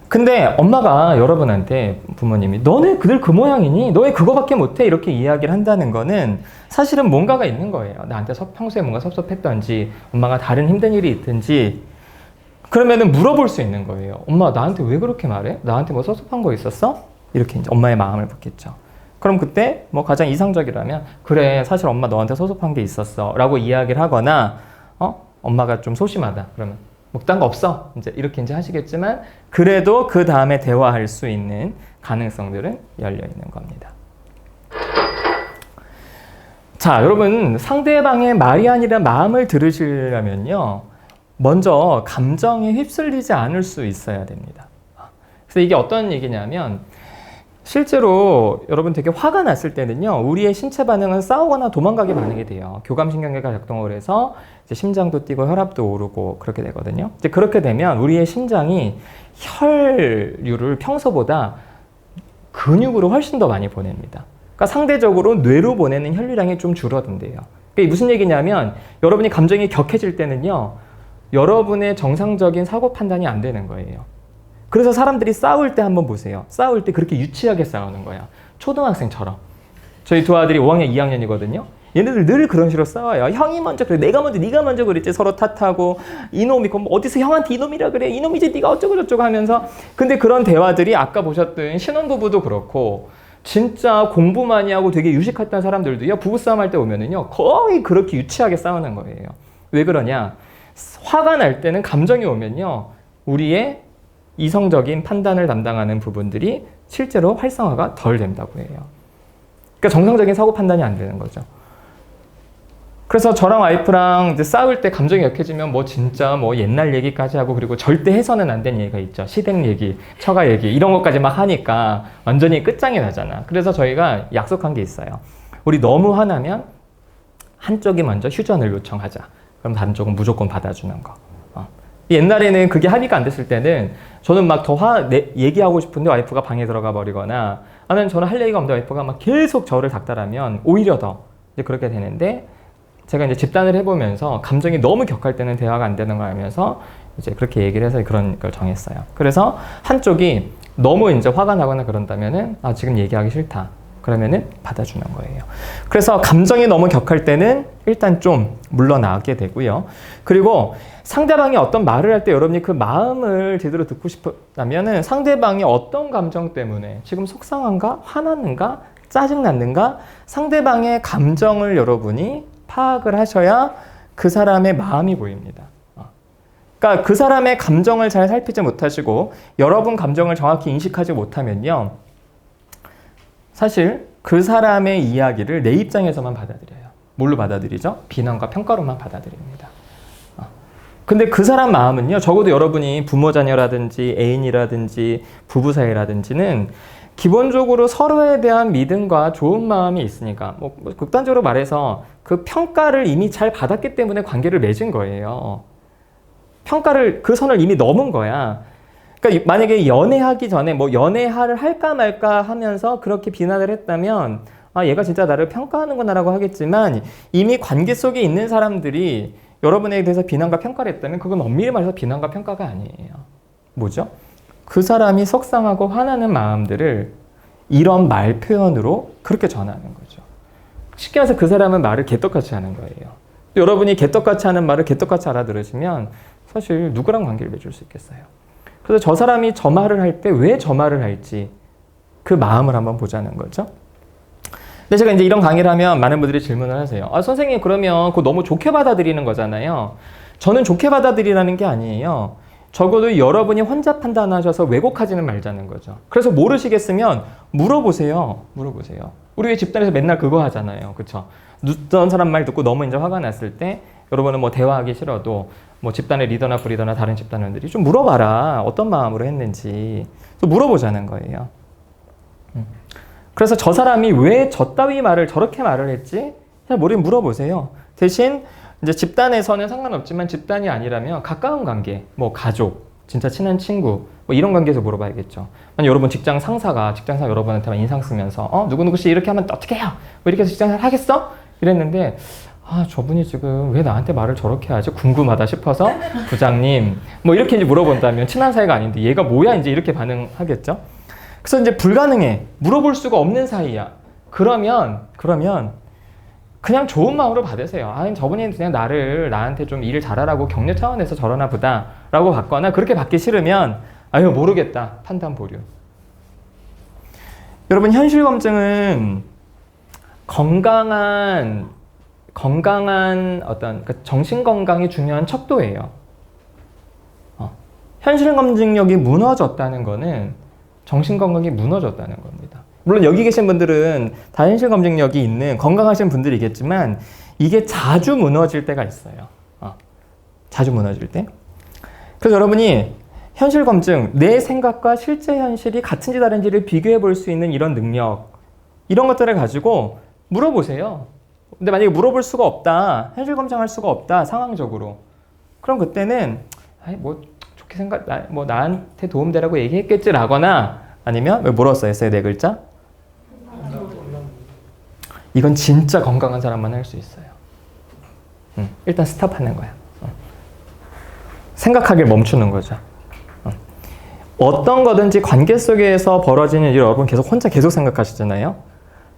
근데 엄마가 여러분한테 부모님이 너네 늘 그 모양이니? 너 왜 그거밖에 못해? 이렇게 이야기를 한다는 거는 사실은 뭔가가 있는 거예요. 나한테 평소에 뭔가 섭섭했던지 엄마가 다른 힘든 일이 있든지 그러면은 물어볼 수 있는 거예요. 엄마 나한테 왜 그렇게 말해? 나한테 뭐 섭섭한 거 있었어? 이렇게 이제 엄마의 마음을 묻겠죠. 그럼 그때 가장 이상적이라면 그래 사실 엄마 너한테 섭섭한 게 있었어 라고 이야기를 하거나 엄마가 좀 소심하다 그러면 딴 거 없어. 이제 이렇게 이제 하시겠지만 그래도 그 다음에 대화할 수 있는 가능성들은 열려 있는 겁니다. 자, 여러분 상대방의 말이 아니라 마음을 들으시려면요. 먼저 감정에 휩쓸리지 않을 수 있어야 됩니다. 그래서 이게 어떤 얘기냐면 실제로 여러분 되게 화가 났을 때는요, 우리의 신체 반응은 싸우거나 도망가기 반응이 돼요. 교감신경계가 작동을 해서 이제 심장도 뛰고 혈압도 오르고 그렇게 되거든요. 이제 그렇게 되면 우리의 심장이 혈류를 평소보다 근육으로 훨씬 더 많이 보냅니다. 그러니까 상대적으로 뇌로 보내는 혈류량이 좀 줄어든대요. 그게 무슨 얘기냐면 여러분이 감정이 격해질 때는요, 여러분의 정상적인 사고 판단이 안 되는 거예요. 그래서 사람들이 싸울 때 한번 보세요. 싸울 때 그렇게 유치하게 싸우는 거야. 초등학생처럼. 저희 두 아들이 5학년, 2학년이거든요. 얘네들 늘 그런 식으로 싸워요. 형이 먼저 그래, 내가 먼저, 네가 먼저 그랬지. 서로 탓하고 이놈이 뭐 어디서 형한테 이놈이라 그래, 이놈이지 네가 어쩌고 저쩌고 하면서. 근데 그런 대화들이 아까 보셨던 신혼부부도 그렇고 진짜 공부 많이 하고 되게 유식했던 사람들도요, 부부싸움 할 때 오면은요 거의 그렇게 유치하게 싸우는 거예요. 왜 그러냐? 화가 날 때는 감정이 오면요, 우리의 이성적인 판단을 담당하는 부분들이 실제로 활성화가 덜 된다고 해요. 그러니까 정상적인 사고 판단이 안 되는 거죠. 그래서 저랑 와이프랑 이제 싸울 때 감정이 격해지면 뭐 진짜 뭐 옛날 얘기까지 하고, 그리고 절대 해서는 안 되는 얘기가 있죠. 시댁 얘기, 처가 얘기 이런 것까지 막 하니까 완전히 끝장이 나잖아. 그래서 저희가 약속한 게 있어요. 우리 너무 화나면 한쪽이 먼저 휴전을 요청하자. 그럼 다른 쪽은 무조건 받아주는 거. 옛날에는 그게 합의가 안 됐을 때는 저는 막 더 얘기하고 싶은데 와이프가 방에 들어가 버리거나, 아니면 저는 할 얘기가 없는데 와이프가 막 계속 저를 닥달하면 오히려 더 이제 그렇게 되는데, 제가 이제 집단을 해보면서 감정이 너무 격할 때는 대화가 안 되는 걸 알면서 이제 그렇게 얘기를 해서 그런 걸 정했어요. 그래서 한쪽이 너무 이제 화가 나거나 그런다면은 지금 얘기하기 싫다. 그러면은 받아주는 거예요. 그래서 감정이 너무 격할 때는 일단 좀 물러나게 되고요. 그리고 상대방이 어떤 말을 할 때 여러분이 그 마음을 제대로 듣고 싶다면은 상대방이 어떤 감정 때문에 지금 속상한가, 화났는가, 짜증났는가, 상대방의 감정을 여러분이 파악을 하셔야 그 사람의 마음이 보입니다. 그러니까 그 사람의 감정을 잘 살피지 못하시고 여러분 감정을 정확히 인식하지 못하면요, 사실 그 사람의 이야기를 내 입장에서만 받아들여요. 뭘로 받아들이죠? 비난과 평가로만 받아들입니다. 근데 그 사람 마음은요, 적어도 여러분이 부모 자녀라든지 애인이라든지 부부 사이라든지는 기본적으로 서로에 대한 믿음과 좋은 마음이 있으니까, 뭐 극단적으로 말해서 그 평가를 이미 잘 받았기 때문에 관계를 맺은 거예요. 평가를, 그 선을 이미 넘은 거야. 그러니까 만약에 연애하기 전에 뭐 연애를 할까 말까 하면서 그렇게 비난을 했다면 얘가 진짜 나를 평가하는구나라고 하겠지만, 이미 관계 속에 있는 사람들이 여러분에 대해서 비난과 평가를 했다면 그건 엄밀히 말해서 비난과 평가가 아니에요. 뭐죠? 그 사람이 속상하고 화나는 마음들을 이런 말 표현으로 그렇게 전하는 거죠. 쉽게 말해서 그 사람은 말을 개떡같이 하는 거예요. 또 여러분이 개떡같이 하는 말을 개떡같이 알아들으시면 사실 누구랑 관계를 맺을 수 있겠어요. 그래서 저 사람이 저 말을 할 때 왜 저 말을 할지 그 마음을 한번 보자는 거죠. 근데 제가 이제 이런 강의를 하면 많은 분들이 질문을 하세요. 선생님, 그러면 그거 너무 좋게 받아들이는 거잖아요. 저는 좋게 받아들이라는 게 아니에요. 적어도 여러분이 혼자 판단하셔서 왜곡하지는 말자는 거죠. 그래서 모르시겠으면 물어보세요. 우리 집단에서 맨날 그거 하잖아요. 그쵸? 눕던 사람 말 듣고 너무 이제 화가 났을 때 여러분은 뭐 대화하기 싫어도 뭐 집단의 리더나 부리더나 다른 집단원들이 좀 물어봐라. 어떤 마음으로 했는지. 물어보자는 거예요. 그래서 저 사람이 왜 저 따위 말을 저렇게 말을 했지? 그냥 머리 물어보세요. 대신 이제 집단에서는 상관없지만 집단이 아니라면 가까운 관계, 뭐 가족, 진짜 친한 친구, 뭐 이런 관계에서 물어봐야겠죠. 만약 여러분 직장 상사가 여러분한테만 인상 쓰면서 누구누구 씨 이렇게 하면 어떻게 해요? 뭐 이렇게 해서 직장 생활 하겠어? 이랬는데 저분이 지금 왜 나한테 말을 저렇게 하지? 궁금하다 싶어서 부장님 뭐 이렇게 이제 물어본다면 친한 사이가 아닌데 얘가 뭐야? 이제 이렇게 반응하겠죠. 그래서 이제 불가능해. 물어볼 수가 없는 사이야. 그러면 그냥 좋은 마음으로 받으세요. 저분이 그냥 나한테 좀 일을 잘하라고 격려 차원에서 저러나 보다 라고 받거나, 그렇게 받기 싫으면 모르겠다. 판단 보류. 여러분, 현실 검증은 건강한 어떤 정신 건강이 중요한 척도예요. 현실 검증력이 무너졌다는 거는 정신 건강이 무너졌다는 겁니다. 물론 여기 계신 분들은 다 현실 검증력이 있는 건강하신 분들이겠지만 이게 자주 무너질 때가 있어요. 자주 무너질 때. 그래서 여러분이 현실 검증, 내 생각과 실제 현실이 같은지 다른지를 비교해 볼 수 있는 이런 능력, 이런 것들을 가지고 물어보세요. 근데 만약에 물어볼 수가 없다, 현실 검증할 수가 없다, 상황적으로. 그럼 그때는 뭐 좋게 뭐 나한테 도움되라고 얘기했겠지라거나 아니면 왜 뭐라고 써있어요? 네 글자? 이건 진짜 건강한 사람만 할 수 있어요. 일단 스탑하는 거야. 생각하길 멈추는 거죠. 어떤 거든지 관계 속에서 벌어지는 일 여러분 계속 생각하시잖아요.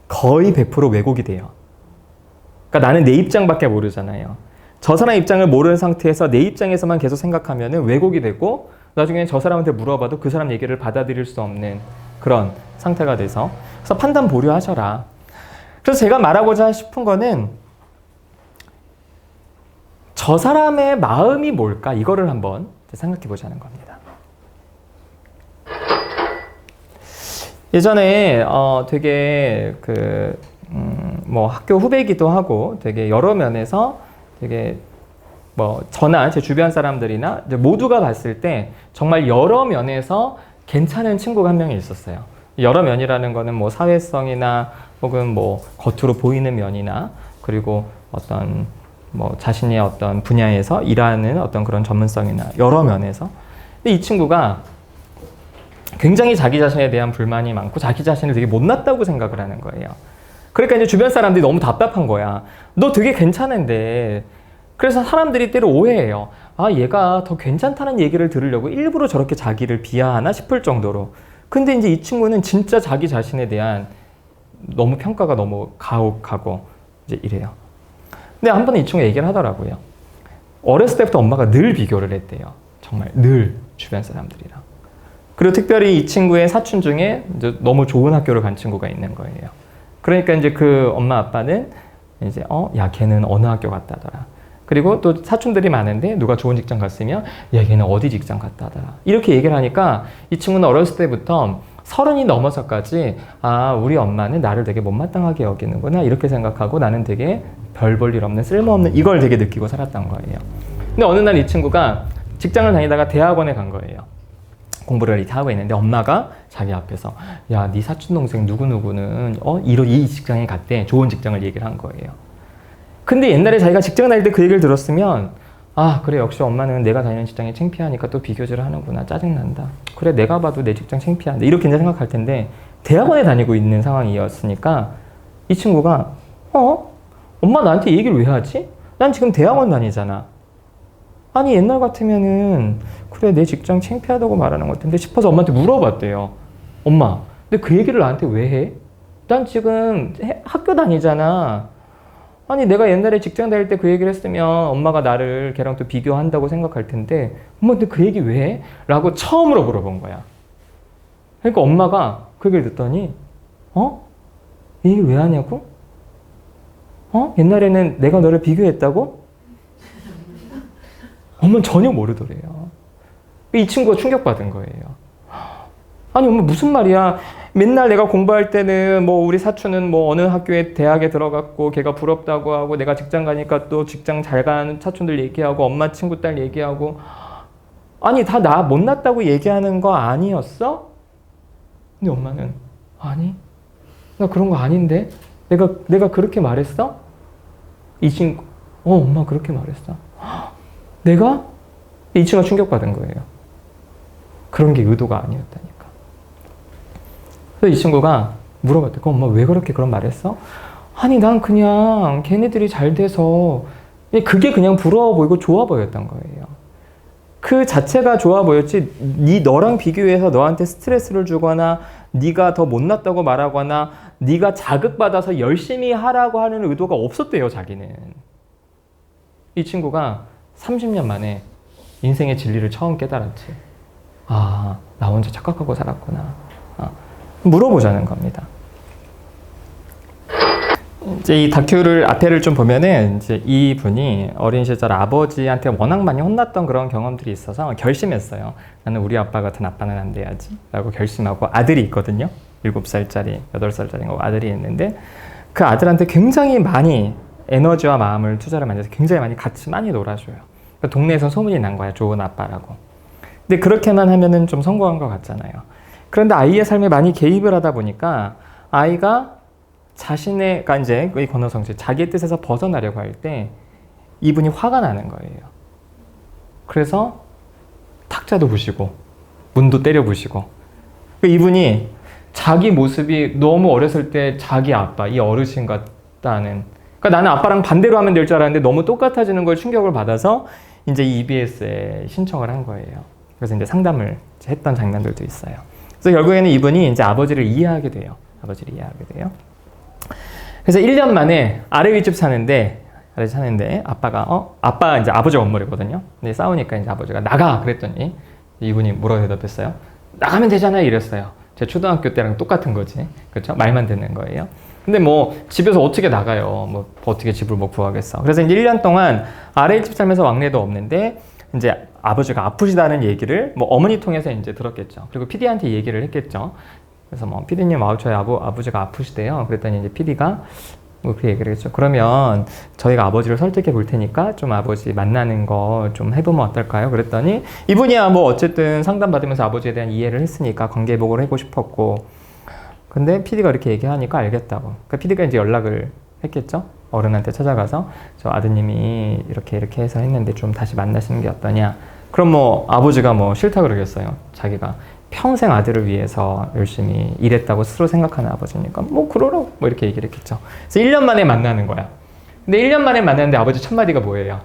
거의 100% 왜곡이 돼요. 그러니까 나는 내 입장밖에 모르잖아요. 저 사람 입장을 모르는 상태에서 내 입장에서만 계속 생각하면 왜곡이 되고 나중에 저 사람한테 물어봐도 그 사람 얘기를 받아들일 수 없는 그런 상태가 돼서 그래서 판단 보류하셔라. 그래서 제가 말하고자 싶은 거는 저 사람의 마음이 뭘까 이거를 한번 생각해 보자는 겁니다. 예전에 되게 뭐 학교 후배이기도 하고 되게 여러 면에서 되게 뭐 저나 제 주변 사람들이나 이제 모두가 봤을 때 정말 여러 면에서 괜찮은 친구가 한 명이 있었어요. 여러 면이라는 거는 뭐 사회성이나 혹은 뭐 겉으로 보이는 면이나 그리고 어떤 뭐 자신의 어떤 분야에서 일하는 어떤 그런 전문성이나 여러 면에서. 근데 이 친구가 굉장히 자기 자신에 대한 불만이 많고 자기 자신을 되게 못났다고 생각을 하는 거예요. 그러니까 이제 주변 사람들이 너무 답답한 거야. 너 되게 괜찮은데. 그래서 사람들이 때로 오해해요. 아, 얘가 더 괜찮다는 얘기를 들으려고 일부러 저렇게 자기를 비하하나 싶을 정도로. 근데 이제 이 친구는 진짜 자기 자신에 대한 너무 평가가 너무 가혹하고 이제 이래요. 근데 한 번은 이 친구가 얘기를 하더라고요. 어렸을 때부터 엄마가 늘 비교를 했대요. 정말 늘 주변 사람들이랑. 그리고 특별히 이 친구의 사촌 중에 이제 너무 좋은 학교를 간 친구가 있는 거예요. 그러니까 이제 그 엄마 아빠는 이제 야 걔는 어느 학교 갔다 하더라. 그리고 또 사촌들이 많은데 누가 좋은 직장 갔으면 야 걔는 어디 직장 갔다 하더라. 이렇게 얘기를 하니까 이 친구는 어렸을 때부터 30이 넘어서까지 아 우리 엄마는 나를 되게 못마땅하게 여기는구나 이렇게 생각하고 나는 되게 별 볼 일 없는 쓸모없는 이걸 되게 느끼고 살았던 거예요. 근데 어느 날 이 친구가 직장을 다니다가 대학원에 간 거예요. 공부를 이렇게 하고 있는데 엄마가 자기 앞에서 야, 네 사촌 동생 누구누구는 이 직장에 갔대. 좋은 직장을 얘기를 한 거예요. 근데 옛날에 자기가 직장 다닐 때 그 얘기를 들었으면 아 그래 역시 엄마는 내가 다니는 직장이 창피하니까 또 비교를 하는구나. 짜증난다. 그래 내가 봐도 내 직장 창피한데 이렇게 이제 생각할 텐데 대학원에 다니고 있는 상황이었으니까 이 친구가 엄마 나한테 이 얘기를 왜 하지? 난 지금 대학원 다니잖아. 아니 옛날 같으면은 그래 내 직장 창피하다고 말하는 것 같은데 싶어서 엄마한테 물어봤대요. 엄마 근데 그 얘기를 나한테 왜 해? 난 지금 학교 다니잖아. 아니 내가 옛날에 직장 다닐 때 그 얘기를 했으면 엄마가 나를 걔랑 또 비교한다고 생각할 텐데 엄마 근데 그 얘기 왜 해? 라고 처음으로 물어본 거야. 그러니까 엄마가 그 얘기를 듣더니 이 얘기 왜 하냐고? 옛날에는 내가 너를 비교했다고? 엄마는 전혀 모르더래요. 이 친구가 충격받은 거예요. 아니 엄마 무슨 말이야. 맨날 내가 공부할 때는 뭐 우리 사촌은 뭐 어느 학교에 대학에 들어갔고 걔가 부럽다고 하고 내가 직장 가니까 또 직장 잘 가는 사촌들 얘기하고 엄마 친구 딸 얘기하고 아니 다 나 못났다고 얘기하는 거 아니었어? 근데 엄마는 아니 나 그런 거 아닌데 내가 그렇게 말했어? 이 친구 엄마 그렇게 말했어. 내가? 이 친구가 충격받은 거예요. 그런 게 의도가 아니었다니까. 그래서 이 친구가 물어봤대. 엄마 왜 그렇게 그런 말 했어? 아니 난 그냥 걔네들이 잘 돼서 그게 그냥 부러워 보이고 좋아 보였던 거예요. 그 자체가 좋아 보였지 너랑 비교해서 너한테 스트레스를 주거나 네가 더 못났다고 말하거나 네가 자극받아서 열심히 하라고 하는 의도가 없었대요. 자기는. 이 친구가 30년 만에 인생의 진리를 처음 깨달았지. 아, 나 혼자 착각하고 살았구나. 물어보자는 겁니다. 이제 이 다큐를 앞에를 좀 보면은 이제 이 분이 어린 시절 아버지한테 워낙 많이 혼났던 그런 경험들이 있어서 결심했어요. 나는 우리 아빠 같은 아빠는 안 돼야지. 라고 결심하고 아들이 있거든요. 7살짜리, 8살짜리 아들이 있는데 그 아들한테 굉장히 많이 에너지와 마음을 투자를 많이 해서 굉장히 많이 같이 많이 놀아줘요. 동네에서 소문이 난 거야. 좋은 아빠라고. 근데 그렇게만 하면은 좀 성공한 것 같잖아요. 그런데 아이의 삶에 많이 개입을 하다 보니까 아이가 자신의, 그러니까 이제 이 권호성 씨, 자기의 뜻에서 벗어나려고 할 때 이분이 화가 나는 거예요. 그래서 탁자도 부시고 문도 때려 부시고, 이분이 자기 모습이 너무 어렸을 때 자기 아빠, 이 어르신 같다는, 그러니까 나는 아빠랑 반대로 하면 될 줄 알았는데 너무 똑같아지는 걸 충격을 받아서 이제 EBS에 신청을 한 거예요. 그래서 이제 상담을 했던 장면들도 있어요. 그래서 결국에는 이분이 이제 아버지를 이해하게 돼요. 아버지를 이해하게 돼요. 그래서 1년 만에 아래 윗집 사는데 아빠가 아빠 이제 아버지 건물이거든요. 근데 싸우니까 이제 아버지가 나가 그랬더니 이분이 뭐라고 대답했어요? 나가면 되잖아요 이랬어요. 제 초등학교 때랑 똑같은 거지. 그렇죠? 말만 듣는 거예요. 근데 뭐 집에서 어떻게 나가요? 뭐 어떻게 집을 뭐 구하겠어? 그래서 이제 1년 동안 아래 집 살면서 왕래도 없는데 이제 아버지가 아프시다는 얘기를 뭐 어머니 통해서 이제 들었겠죠. 그리고 PD한테 얘기를 했겠죠. 그래서 뭐 PD님 저희 아버지가 아프시대요. 그랬더니 이제 PD가 뭐 그렇게 얘기를 했죠. 그러면 저희가 아버지를 설득해 볼 테니까 좀 아버지 만나는 거 좀 해보면 어떨까요? 그랬더니 이분이야 뭐 어쨌든 상담받으면서 아버지에 대한 이해를 했으니까 관계 회복을 하고 싶었고, 근데 PD가 이렇게 얘기하니까 알겠다고. 그러니까 PD가 이제 연락을 했겠죠. 어른한테 찾아가서 저 아드님이 이렇게 해서 했는데 좀 다시 만나시는 게 어떠냐. 그럼 뭐 아버지가 뭐 싫다 그러겠어요. 자기가 평생 아들을 위해서 열심히 일했다고 스스로 생각하는 아버지니까 뭐 그러라고 뭐 이렇게 얘기를 했겠죠. 그래서 1년 만에 만나는 거야. 근데 1년 만에 만났는데 아버지 첫 마디가 뭐예요?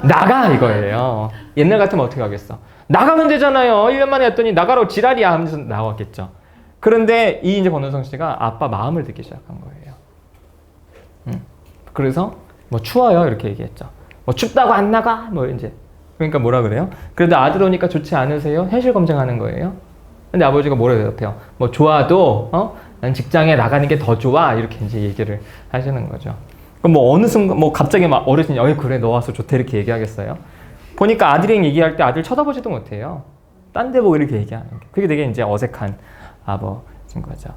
나가 이거예요. 옛날 같으면 어떻게 하겠어? 나가면 되잖아요. 1년 만에 했더니 나가라고 지랄이야 하면서 나왔겠죠. 그런데 이제 권호성 씨가 아빠 마음을 듣기 시작한 거예요. 그래서 뭐 추워요 이렇게 얘기했죠. 뭐 춥다고 안 나가 뭐 이제. 그러니까 뭐라 그래요? 그래도 아들 오니까 좋지 않으세요? 현실 검증하는 거예요. 근데 아버지가 뭐라 대답해요? 뭐 좋아도 난 직장에 나가는 게 더 좋아 이렇게 이제 얘기를 하시는 거죠. 그럼 뭐 어느 순간 뭐 갑자기 막 어르신이 그래 너 와서 좋대 이렇게 얘기하겠어요? 보니까 아들이랑 얘기할 때 아들 쳐다보지도 못해요. 딴 데 보고 이렇게 얘기하는 게. 그게 되게 이제 어색한 아버지인 거죠.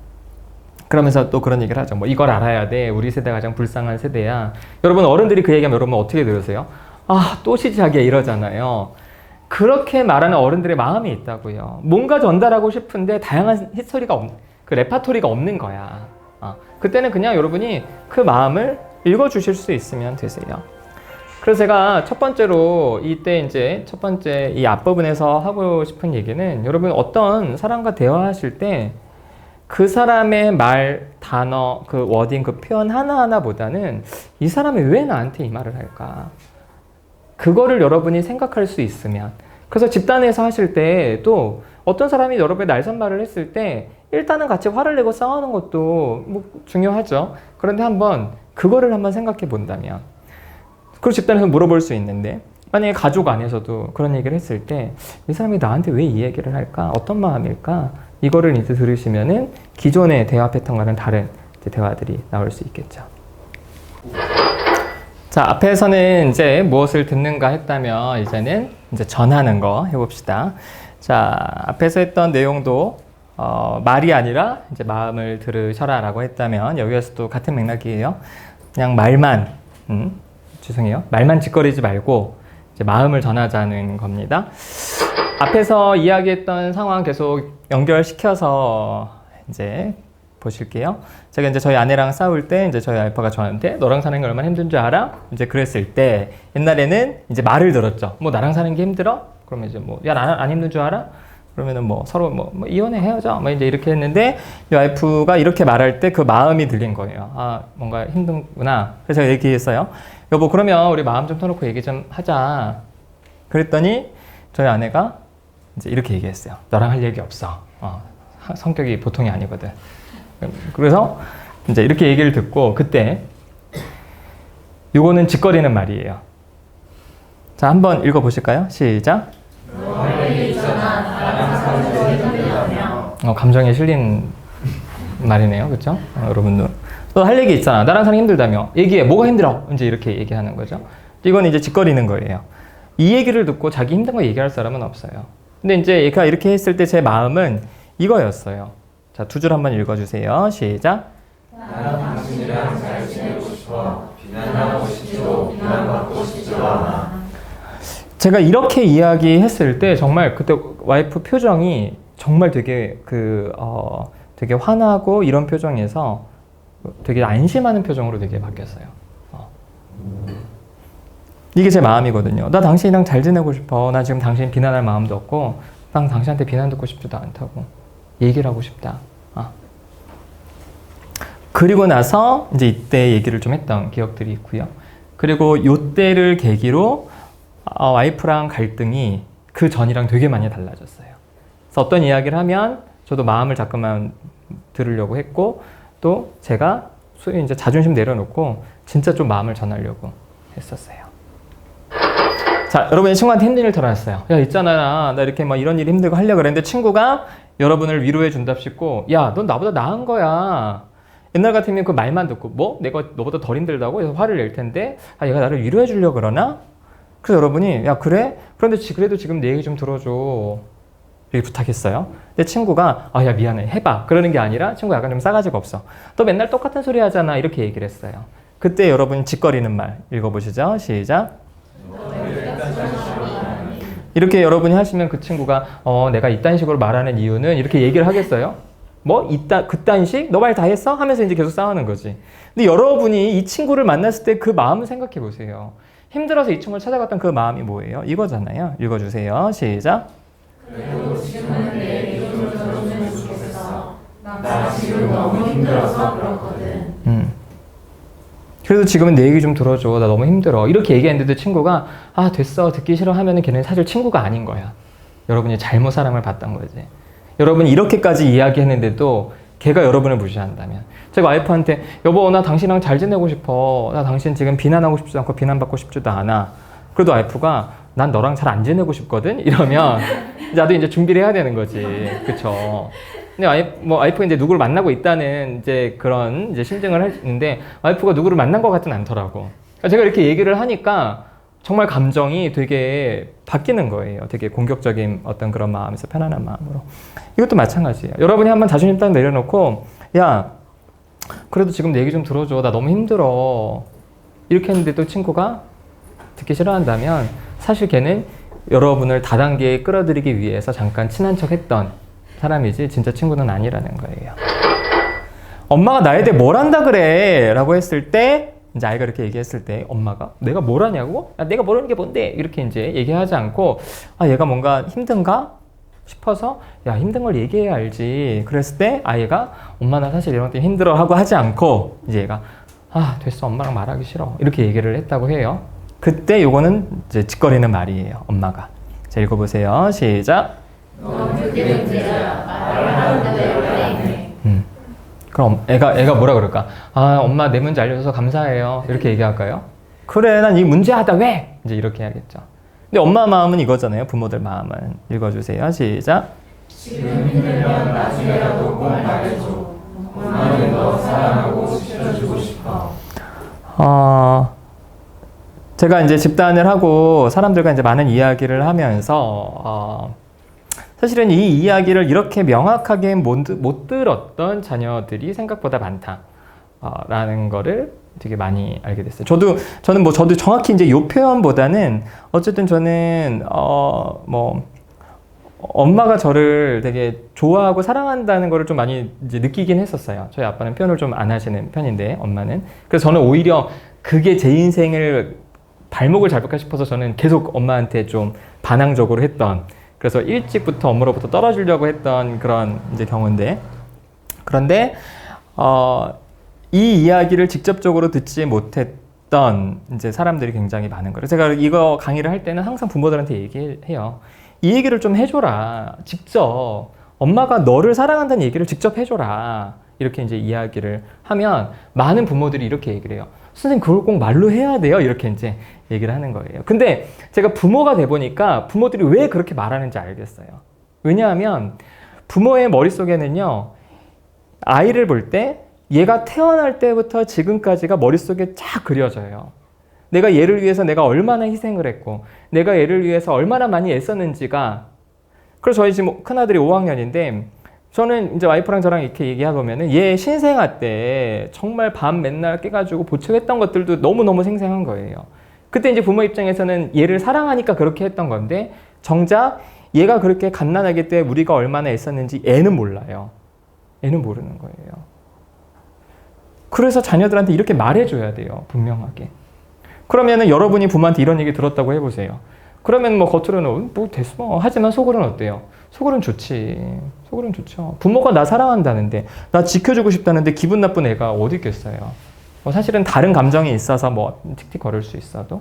그러면서 또 그런 얘기를 하죠. 뭐 이걸 알아야 돼. 우리 세대가 가장 불쌍한 세대야. 여러분 어른들이 그 얘기하면 여러분 어떻게 들으세요? 또 시작이야 이러잖아요. 그렇게 말하는 어른들의 마음이 있다고요. 뭔가 전달하고 싶은데 다양한 히스토리가 그 레파토리가 없는 거야. 그때는 그냥 여러분이 그 마음을 읽어주실 수 있으면 되세요. 그래서 제가 첫 번째로 이때 이제 첫 번째 이 앞부분에서 하고 싶은 얘기는 여러분 어떤 사람과 대화하실 때 그 사람의 말, 단어, 그 워딩, 그 표현 하나하나보다는 이 사람이 왜 나한테 이 말을 할까? 그거를 여러분이 생각할 수 있으면, 그래서 집단에서 하실 때 또 어떤 사람이 여러분의 날선말을 했을 때 일단은 같이 화를 내고 싸우는 것도 뭐 중요하죠. 그런데 한번 그거를 한번 생각해 본다면, 그리고 집단에서 물어볼 수 있는데 만약에 가족 안에서도 그런 얘기를 했을 때 이 사람이 나한테 왜 이 얘기를 할까? 어떤 마음일까? 이거를 이제 들으시면은 기존의 대화 패턴과는 다른 대화들이 나올 수 있겠죠. 자, 앞에서는 이제 무엇을 듣는가 했다면 이제는 이제 전하는 거 해봅시다. 자, 앞에서 했던 내용도 말이 아니라 이제 마음을 들으셔라라고 했다면 여기에서도 같은 맥락이에요. 그냥 말만 죄송해요. 말만 짓거리지 말고 이제 마음을 전하자는 겁니다. 앞에서 이야기했던 상황 계속 연결시켜서 이제 보실게요. 제가 이제 저희 아내랑 싸울 때 이제 저희 와이프가 저한테 너랑 사는 게 얼마나 힘든 줄 알아? 이제 그랬을 때 옛날에는 이제 말을 들었죠. 뭐 나랑 사는 게 힘들어? 그러면 이제 뭐 야 나는 안 힘든 줄 알아? 그러면은 뭐 서로 뭐 이혼해 헤어져 뭐 이제 이렇게 했는데 이 와이프가 이렇게 말할 때 그 마음이 들린 거예요. 뭔가 힘든구나. 그래서 제가 얘기했어요. 여보 그러면 우리 마음 좀 터놓고 얘기 좀 하자. 그랬더니 저희 아내가 이제 이렇게 얘기했어요. 너랑 할 얘기 없어. 성격이 보통이 아니거든. 그래서 이제 이렇게 얘기를 듣고 그때 요거는 짓거리는 말이에요. 자, 한번 읽어보실까요? 시작. 감정에 실린 말이네요. 그렇죠? 여러분도 또 할 얘기 있잖아. 나랑 사는 힘들다며. 얘기해. 뭐가 힘들어? 이제 이렇게 얘기하는 거죠. 이건 이제 짓거리는 거예요. 이 얘기를 듣고 자기 힘든 거 얘기할 사람은 없어요. 근데 이제 얘가 이렇게 했을 때 제 마음은 이거였어요. 자, 두 줄 한번 읽어주세요. 시작. 나는 당신이랑 잘 지내고 싶어. 비난하고 싶지도 비난받고 싶지도 않아. 제가 이렇게 이야기했을 때 정말 그때 와이프 표정이 정말 되게 되게 화나고 이런 표정에서 되게 안심하는 표정으로 되게 바뀌었어요. 이게 제 마음이거든요. 나 당신이랑 잘 지내고 싶어. 나 지금 당신 비난할 마음도 없고 난 당신한테 비난 듣고 싶지도 않다고. 얘기를 하고 싶다. 그리고 나서 이제 이때 얘기를 좀 했던 기억들이 있고요. 그리고 이때를 계기로 와이프랑 갈등이 그 전이랑 되게 많이 달라졌어요. 그래서 어떤 이야기를 하면 저도 마음을 자꾸만 들으려고 했고 또 제가 소위 이제 자존심 내려놓고 진짜 좀 마음을 전하려고 했었어요. 자, 여러분 이 친구한테 힘든 일 털어놨어요. 야, 있잖아. 나 이렇게 막 이런 일이 힘들고 하려고 그랬는데 친구가 여러분을 위로해 준답시고 야, 넌 나보다 나은 거야. 옛날 같으면 그 말만 듣고 뭐? 내가 너보다 덜 힘들다고? 해서 화를 낼 텐데 얘가 나를 위로해 주려고 그러나? 그래서 여러분이 야, 그래? 그런데 그래도 지금 내 얘기 좀 들어줘. 이렇게 부탁했어요. 근데 친구가 야, 미안해. 해봐. 그러는 게 아니라 친구가 약간 좀 싸가지가 없어. 너 맨날 똑같은 소리 하잖아. 이렇게 얘기를 했어요. 그때 여러분 짓거리는 말 읽어보시죠. 시작. 이렇게 여러분이 하시면 그 친구가 내가 이딴 식으로 말하는 이유는 이렇게 얘기를 하겠어요? 뭐? 그딴 식? 너 말 다 했어? 하면서 이제 계속 싸우는 거지. 근데 여러분이 이 친구를 만났을 때 그 마음을 생각해 보세요. 힘들어서 이 친구를 찾아갔던 그 마음이 뭐예요? 이거잖아요. 읽어주세요. 시작. 그래도 지금은 내 얘기 좀 들어주면 좋겠어. 나 지금 너무 힘들어서 그렇거든. 그래도 지금은 내 얘기 좀 들어줘. 나 너무 힘들어. 이렇게 얘기했는데도 친구가 됐어. 듣기 싫어 하면은 걔는 사실 친구가 아닌 거야. 여러분이 잘못 사랑을 받던 거지. 여러분이 이렇게까지 이야기했는데도 걔가 여러분을 무시한다면. 제가 와이프한테 여보 나 당신이랑 잘 지내고 싶어. 나 당신 지금 비난하고 싶지도 않고 비난받고 싶지도 않아. 그래도 와이프가 난 너랑 잘 안 지내고 싶거든? 이러면 나도 이제 준비를 해야 되는 거지. 그쵸? 근데 와이프가 이제 누구를 만나고 있다는 이제 그런 이제 심증을 했는데 와이프가 누구를 만난 것 같진 않더라고. 제가 이렇게 얘기를 하니까 정말 감정이 되게 바뀌는 거예요. 되게 공격적인 어떤 그런 마음에서 편안한 마음으로. 이것도 마찬가지예요. 여러분이 한번 자존심 딱 내려놓고 야, 그래도 지금 내 얘기 좀 들어줘. 나 너무 힘들어. 이렇게 했는데 또 친구가 듣기 싫어한다면 사실 걔는 여러분을 다단계에 끌어들이기 위해서 잠깐 친한 척 했던 사람이지 진짜 친구는 아니라는 거예요. 엄마가 나에 대해 뭘 한다 그래? 라고 했을 때 이제 아이가 이렇게 얘기했을 때 엄마가 내가 뭘 하냐고? 내가 모르는 게 뭔데? 이렇게 이제 얘기하지 않고 얘가 뭔가 힘든가? 싶어서 야, 힘든 걸 얘기해야 알지. 그랬을 때 아이가 엄마 나 사실 이런 때 힘들어 하고 하지 않고 이제 얘가 됐어. 엄마랑 말하기 싫어. 이렇게 얘기를 했다고 해요. 그때 요거는 이제 짓거리는 말이에요. 엄마가. 자, 읽어보세요. 시작. 넌 그게 문제야. 말을 하는데 왜? 그럼 애가 뭐라 그럴까? 엄마 내 문제 알려줘서 감사해요. 이렇게 얘기할까요? 그래, 난 이 문제하다 왜? 이제 이렇게 해야겠죠. 근데 엄마 마음은 이거잖아요. 부모들 마음은. 읽어주세요. 시작. 지금 힘들면 나중에라도 꼭 말해줘. 엄마는 너 사랑하고 지켜주고 싶어. 제가 이제 집단을 하고 사람들과 이제 많은 이야기를 하면서 사실은 이 이야기를 이렇게 명확하게 못 들었던 자녀들이 생각보다 많다라는 거를 되게 많이 알게 됐어요. 저도 정확히 이제 요 표현보다는 어쨌든 저는 엄마가 저를 되게 좋아하고 사랑한다는 거를 좀 많이 이제 느끼긴 했었어요. 저희 아빠는 표현을 좀 안 하시는 편인데 엄마는. 그래서 저는 오히려 그게 제 인생을 발목을 잡을까 싶어서 저는 계속 엄마한테 좀 반항적으로 했던, 그래서 일찍부터 업무로부터 떨어지려고 했던 그런 이제 경우인데, 그런데 이 이야기를 직접적으로 듣지 못했던 이제 사람들이 굉장히 많은 거예요. 제가 이거 강의를 할 때는 항상 부모들한테 얘기해요. 이 얘기를 좀 해줘라. 직접 엄마가 너를 사랑한다는 얘기를 직접 해줘라. 이렇게 이제 이야기를 하면 많은 부모들이 이렇게 얘기를 해요. 선생님 그걸 꼭 말로 해야 돼요. 이렇게 이제 얘기를 하는 거예요. 근데 제가 부모가 돼 보니까 부모들이 왜 그렇게 말하는지 알겠어요. 왜냐하면 부모의 머릿속에는요, 아이를 볼 때 얘가 태어날 때부터 지금까지가 머릿속에 쫙 그려져요. 내가 얘를 위해서 내가 얼마나 희생을 했고 내가 얘를 위해서 얼마나 많이 애썼는지가. 그래서 저희 지금 큰아들이 5학년인데 저는 이제 와이프랑 저랑 이렇게 얘기해보면은 얘 신생아 때 정말 밤 맨날 깨가지고 보초했던 것들도 너무너무 생생한 거예요. 그때 이제 부모 입장에서는 얘를 사랑하니까 그렇게 했던 건데 정작 얘가 그렇게 갓난아기 때 우리가 얼마나 애썼는지 애는 몰라요. 애는 모르는 거예요. 그래서 자녀들한테 이렇게 말해줘야 돼요. 분명하게. 그러면은 여러분이 부모한테 이런 얘기 들었다고 해보세요. 그러면 뭐 겉으로는 뭐 됐어. 하지만 속으로는 어때요? 속으로는 좋지. 속으로는 좋죠. 부모가 나 사랑한다는데, 나 지켜주고 싶다는데 기분 나쁜 애가 어디 있겠어요. 뭐 사실은 다른 감정이 있어서 뭐 틱틱 거릴 수 있어도.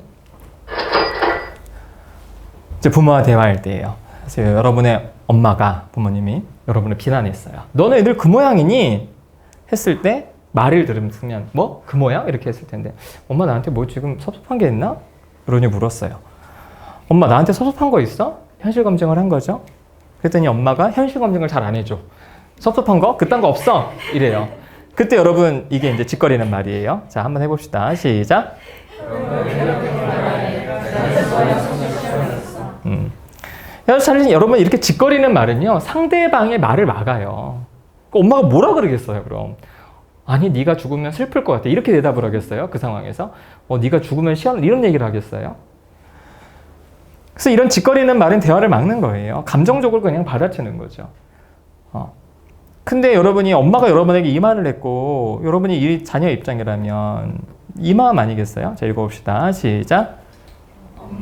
이제 부모와 대화할 때예요. 그래서 여러분의 엄마가, 부모님이 여러분을 비난했어요. 너는 애들 그 모양이니? 했을 때 말을 들으면 뭐? 그 모양? 이렇게 했을 텐데 엄마 나한테 뭐 지금 섭섭한 게 있나? 이러니 물었어요. 엄마 나한테 섭섭한 거 있어? 현실 검증을 한 거죠. 그랬더니 엄마가 현실 검증을 잘 안 해줘. 섭섭한 거? 그딴 거 없어. 이래요. 그때 여러분 이게 이제 짓거리는 말이에요. 자, 한번 해봅시다. 시작. 사실 여러분 이렇게 짓거리는 말은요. 상대방의 말을 막아요. 엄마가 뭐라 그러겠어요, 그럼? 아니, 네가 죽으면 슬플 것 같아. 이렇게 대답을 하겠어요, 그 상황에서? 네가 죽으면 이런 얘기를 하겠어요? 그래서 이런 짓거리는 말은 대화를 막는 거예요. 감정적으로 그냥 받아치는 거죠. 근데 여러분이, 엄마가 여러분에게 이 말을 했고, 여러분이 이 자녀 입장이라면 이 마음 아니겠어요? 자, 읽어봅시다. 시작.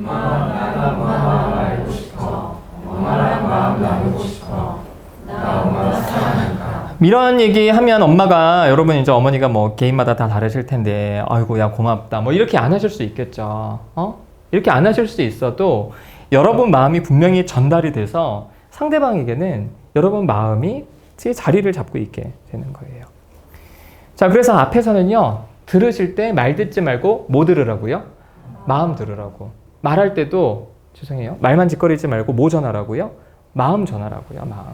나도 엄마와 알고 싶어. 엄마랑 마음 나누고 싶어. 나 엄마 사랑하니까. 이런 얘기 하면 엄마가, 여러분 이제 어머니가 뭐 개인마다 다 다르실 텐데, 아이고, 야, 고맙다. 뭐 이렇게 안 하실 수 있겠죠. 이렇게 안 하실 수 있어도 여러분 마음이 분명히 전달이 돼서 상대방에게는 여러분 마음이 자리를 잡고 있게 되는 거예요. 자, 그래서 앞에서는요, 들으실 때 말 듣지 말고 뭐 들으라고요? 마음 들으라고. 말할 때도, 죄송해요, 말만 짓거리지 말고 뭐 전하라고요? 마음 전하라고요, 마음.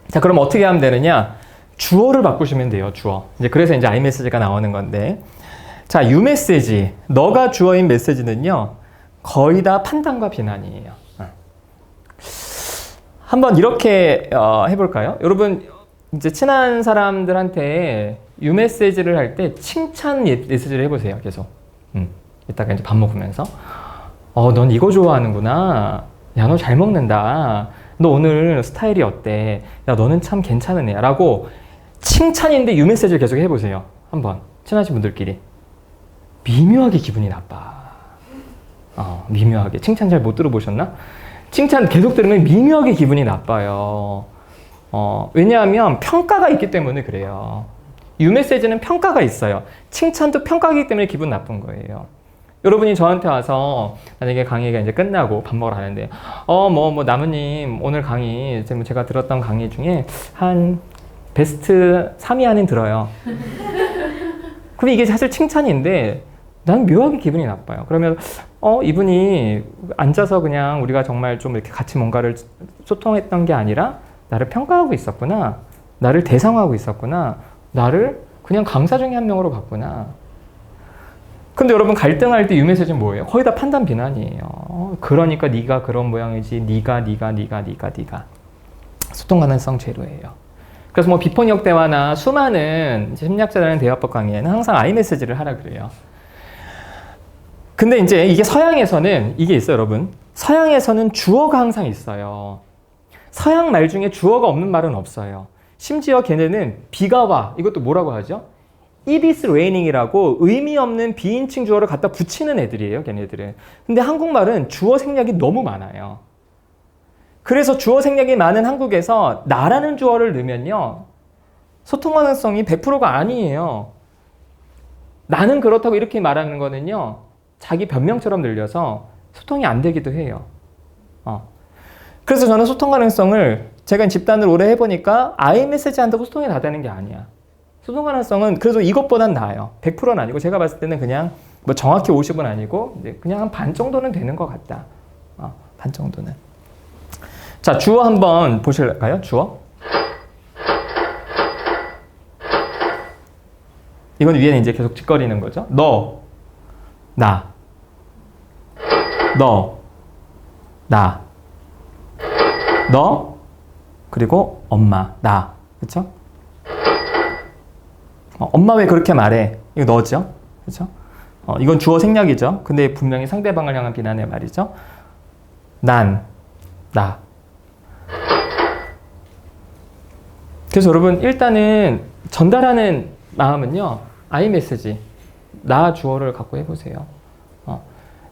자, 그럼 어떻게 하면 되느냐? 주어를 바꾸시면 돼요, 주어. 이제 그래서 이제 iMessage가 나오는 건데. 자, 유메시지. 너가 주어인 메시지는요, 거의 다 판단과 비난이에요. 한번 이렇게 해볼까요? 여러분, 이제 친한 사람들한테 유메시지를 할 때 칭찬 메시지를 해보세요, 계속. 이따가 이제 밥 먹으면서. 넌 이거 좋아하는구나. 야, 너 잘 먹는다. 너 오늘 스타일이 어때? 야, 너는 참 괜찮은 애야. 라고 칭찬인데 유메시지를 계속 해보세요. 한번. 친하신 분들끼리. 미묘하게 기분이 나빠. 미묘하게. 칭찬 잘 못 들어보셨나? 칭찬 계속 들으면 미묘하게 기분이 나빠요. 왜냐하면 평가가 있기 때문에 그래요. 유메시지는 평가가 있어요. 칭찬도 평가이기 때문에 기분 나쁜 거예요. 여러분이 저한테 와서 만약에 강의가 이제 끝나고 밥 먹으러 가는데 나무님 오늘 강의 제가 들었던 강의 중에 한 베스트 3위 안에 들어요. 그럼 이게 사실 칭찬인데 난 묘하게 기분이 나빠요. 그러면 이분이 앉아서 그냥 우리가 정말 좀 이렇게 같이 뭔가를 소통했던 게 아니라 나를 평가하고 있었구나. 나를 대상화하고 있었구나. 나를 그냥 강사 중에 한 명으로 봤구나. 근데 여러분 갈등할 때 유메시지는 뭐예요? 거의 다 판단 비난이에요. 그러니까 네가 그런 모양이지. 네가. 소통 가능성 제로예요. 그래서 뭐 비폭력 대화나 수많은 심리학자라는 대화법 강의에는 항상 iMessage를 하라 그래요. 근데 이제 이게 서양에서는 이게 있어요, 여러분. 서양에서는 주어가 항상 있어요. 서양 말 중에 주어가 없는 말은 없어요. 심지어 걔네는 비가 와. 이것도 뭐라고 하죠? It is raining이라고 의미 없는 비인칭 주어를 갖다 붙이는 애들이에요, 걔네들은. 근데 한국말은 주어 생략이 너무 많아요. 그래서 주어 생략이 많은 한국에서 나라는 주어를 넣으면요, 소통 가능성이 100%가 아니에요. 나는 그렇다고 이렇게 말하는 거는요, 자기 변명처럼 들려서 소통이 안 되기도 해요. 그래서 저는 소통 가능성을 제가 집단을 오래 해보니까 iMessage 한다고 소통이 다 되는 게 아니야. 소통 가능성은 그래도 이것보단 나아요. 100%는 아니고 제가 봤을 때는 그냥 뭐 정확히 50은 아니고 그냥 한 반 정도는 되는 것 같다. 반 정도는. 자, 주어 한번 보실까요? 주어. 이건 위에는 이제 계속 짓거리는 거죠. 너, 나, 너, 나, 너, 그리고 엄마, 나. 그쵸? 엄마 왜 그렇게 말해? 이거 너죠? 그죠? 이건 주어 생략이죠. 근데 분명히 상대방을 향한 비난의 말이죠. 난, 나. 그래서 여러분 일단은 전달하는 마음은요. I 메시지, 나 주어를 갖고 해보세요.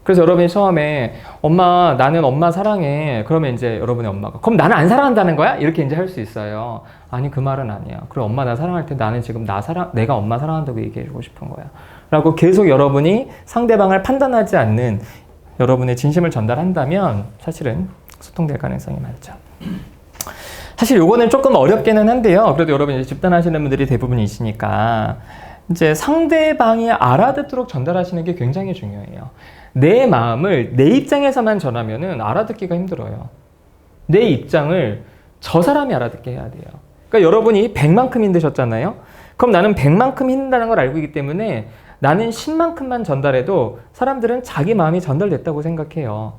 그래서 여러분이 처음에 엄마 나는 엄마 사랑해. 그러면 이제 여러분의 엄마가 그럼 나는 안 사랑한다는 거야? 이렇게 이제 할 수 있어요. 아니 그 말은 아니야. 그래 엄마 나 사랑할 때 나는 지금 내가 엄마 사랑한다고 얘기해주고 싶은 거야. 라고 계속 여러분이 상대방을 판단하지 않는 여러분의 진심을 전달한다면 사실은 소통될 가능성이 많죠. 사실 요거는 조금 어렵기는 한데요. 그래도 여러분 이제 집단하시는 분들이 대부분이시니까 이제 상대방이 알아듣도록 전달하시는 게 굉장히 중요해요. 내 마음을 내 입장에서만 전하면은 알아듣기가 힘들어요. 내 입장을 저 사람이 알아듣게 해야 돼요. 그러니까 여러분이 100만큼 힘드셨잖아요. 그럼 나는 100만큼 힘든다는 걸 알고 있기 때문에 나는 10만큼만 전달해도 사람들은 자기 마음이 전달됐다고 생각해요.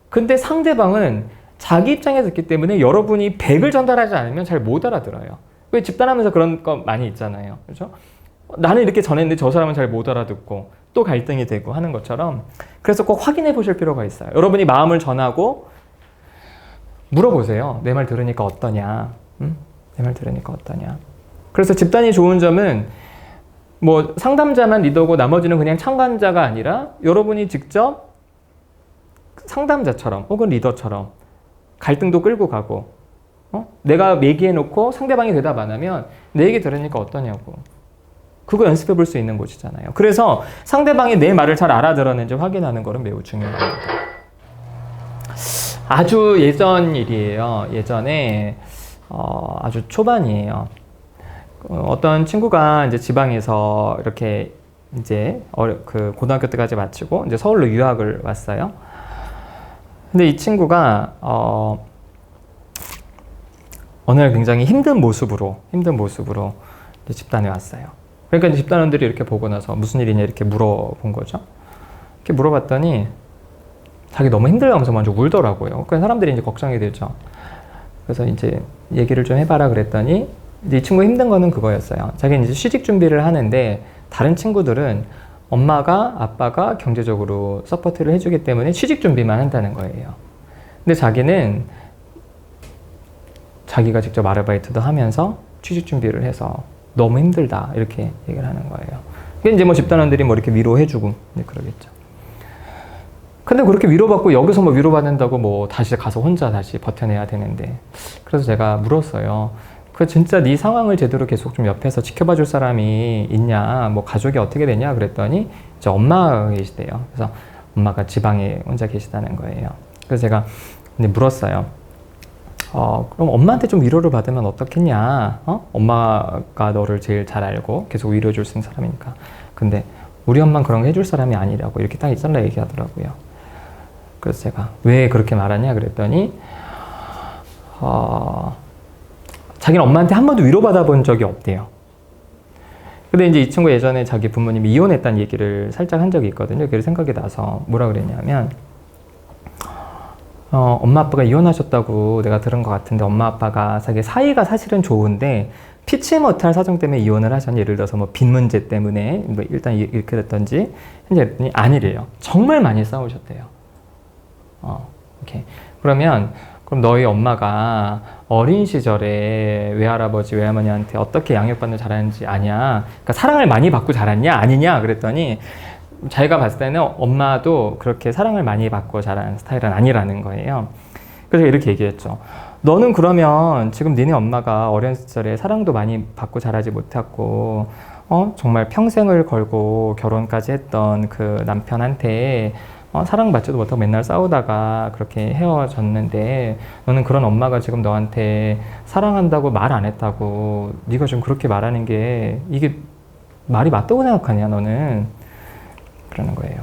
근데 상대방은 자기 입장에서 듣기 때문에 여러분이 100을 전달하지 않으면 잘 못 알아들어요. 왜 집단하면서 그런 거 많이 있잖아요. 그렇죠? 나는 이렇게 전했는데 저 사람은 잘 못 알아듣고 또 갈등이 되고 하는 것처럼 그래서 꼭 확인해 보실 필요가 있어요. 여러분이 마음을 전하고 물어보세요. 내 말 들으니까 어떠냐? 응? 내 말 들으니까 어떠냐? 그래서 집단이 좋은 점은 뭐 상담자만 리더고 나머지는 그냥 참관자가 아니라 여러분이 직접 상담자처럼 혹은 리더처럼 갈등도 끌고 가고 내가 얘기해놓고 상대방이 대답 안 하면 내 얘기 들으니까 어떠냐고 그거 연습해 볼 수 있는 곳이잖아요. 그래서 상대방이 내 말을 잘 알아들었는지 확인하는 것은 매우 중요합니다. 아주 예전 일이에요. 예전에 아주 초반이에요. 어떤 친구가 이제 지방에서 이렇게 이제 그 고등학교 때까지 마치고 이제 서울로 유학을 왔어요. 근데 이 친구가 어느 날 굉장히 힘든 모습으로 이제 집단에 왔어요. 그러니까 이제 집단원들이 이렇게 보고 나서 무슨 일이냐 이렇게 물어본 거죠. 이렇게 물어봤더니 자기 너무 힘들다면서 먼저 울더라고요. 그러니까 사람들이 이제 걱정이 되죠. 그래서 이제 얘기를 좀 해봐라 그랬더니 이제 이 친구 힘든 거는 그거였어요. 자기는 이제 취직 준비를 하는데 다른 친구들은 엄마가 아빠가 경제적으로 서포트를 해주기 때문에 취직 준비만 한다는 거예요. 근데 자기는 자기가 직접 아르바이트도 하면서 취직 준비를 해서 너무 힘들다 이렇게 얘기를 하는 거예요. 그게 이제 뭐 집단원들이 뭐 이렇게 위로해주고 이제 그러겠죠. 근데 그렇게 위로받고 여기서 뭐 위로받는다고 뭐 다시 가서 혼자 다시 버텨내야 되는데 그래서 제가 물었어요. 그 진짜 네 상황을 제대로 계속 좀 옆에서 지켜봐 줄 사람이 있냐, 뭐 가족이 어떻게 되냐 그랬더니 이제 엄마가 계시대요. 그래서 엄마가 지방에 혼자 계시다는 거예요. 그래서 제가 이제 물었어요. 그럼 엄마한테 좀 위로를 받으면 어떻겠냐? 엄마가 너를 제일 잘 알고 계속 위로해 줄 수 있는 사람이니까. 근데 우리 엄마는 그런 거 해줄 사람이 아니라고 이렇게 딱 잘라 얘기하더라고요. 그래서 제가 왜 그렇게 말하냐 그랬더니 자기는 엄마한테 한 번도 위로받아 본 적이 없대요. 근데 이제 이 친구 예전에 자기 부모님이 이혼했다는 얘기를 살짝 한 적이 있거든요. 그게 생각이 나서 뭐라 그랬냐면 엄마 아빠가 이혼하셨다고 내가 들은 것 같은데 엄마 아빠가 자기 사이가 사실은 좋은데 피치 못할 사정 때문에 이혼을 하셨니? 예를 들어서 뭐 빚 문제 때문에 뭐 일단 이렇게 됐던지 했더니 아니래요. 정말 많이 싸우셨대요. 오케이. 그럼 너희 엄마가 어린 시절에 외할아버지, 외할머니한테 어떻게 양육받는 자랐는지 아냐? 그러니까 사랑을 많이 받고 자랐냐? 아니냐? 그랬더니 자기가 봤을 때는 엄마도 그렇게 사랑을 많이 받고 자란 스타일은 아니라는 거예요. 그래서 이렇게 얘기했죠. 너는 그러면 지금 니네 엄마가 어린 시절에 사랑도 많이 받고 자라지 못했고 정말 평생을 걸고 결혼까지 했던 그 남편한테 사랑받지도 못하고 맨날 싸우다가 그렇게 헤어졌는데 너는 그런 엄마가 지금 너한테 사랑한다고 말 안 했다고 네가 좀 그렇게 말하는 게 이게 말이 맞다고 생각하냐 너는 그러는 거예요.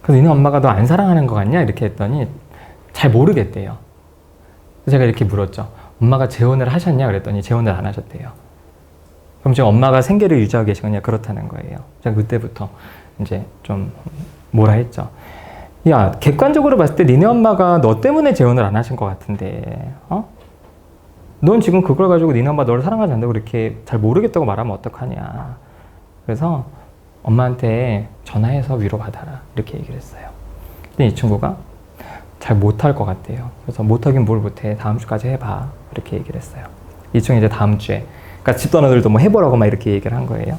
그래서 너네 엄마가 너 안 사랑하는 거 같냐 이렇게 했더니 잘 모르겠대요. 그래서 제가 이렇게 물었죠. 엄마가 재혼을 하셨냐 그랬더니 재혼을 안 하셨대요. 그럼 지금 엄마가 생계를 유지하고 계시거냐 그렇다는 거예요. 제가 그때부터 이제 좀 뭐라 했죠. 야, 객관적으로 봤을 때 니네 엄마가 너 때문에 재혼을 안 하신 것 같은데 넌 지금 그걸 가지고 니네 엄마 너를 사랑하지 않는다고 이렇게 잘 모르겠다고 말하면 어떡하냐. 그래서 엄마한테 전화해서 위로받아라. 이렇게 얘기를 했어요. 근데 이 친구가 잘 못할 것 같대요. 그래서 못하긴 뭘 못해. 다음 주까지 해봐. 이렇게 얘기를 했어요. 이 친구 이제 다음 주에. 그러니까 집단원들도 뭐 해보라고 막 이렇게 얘기를 한 거예요.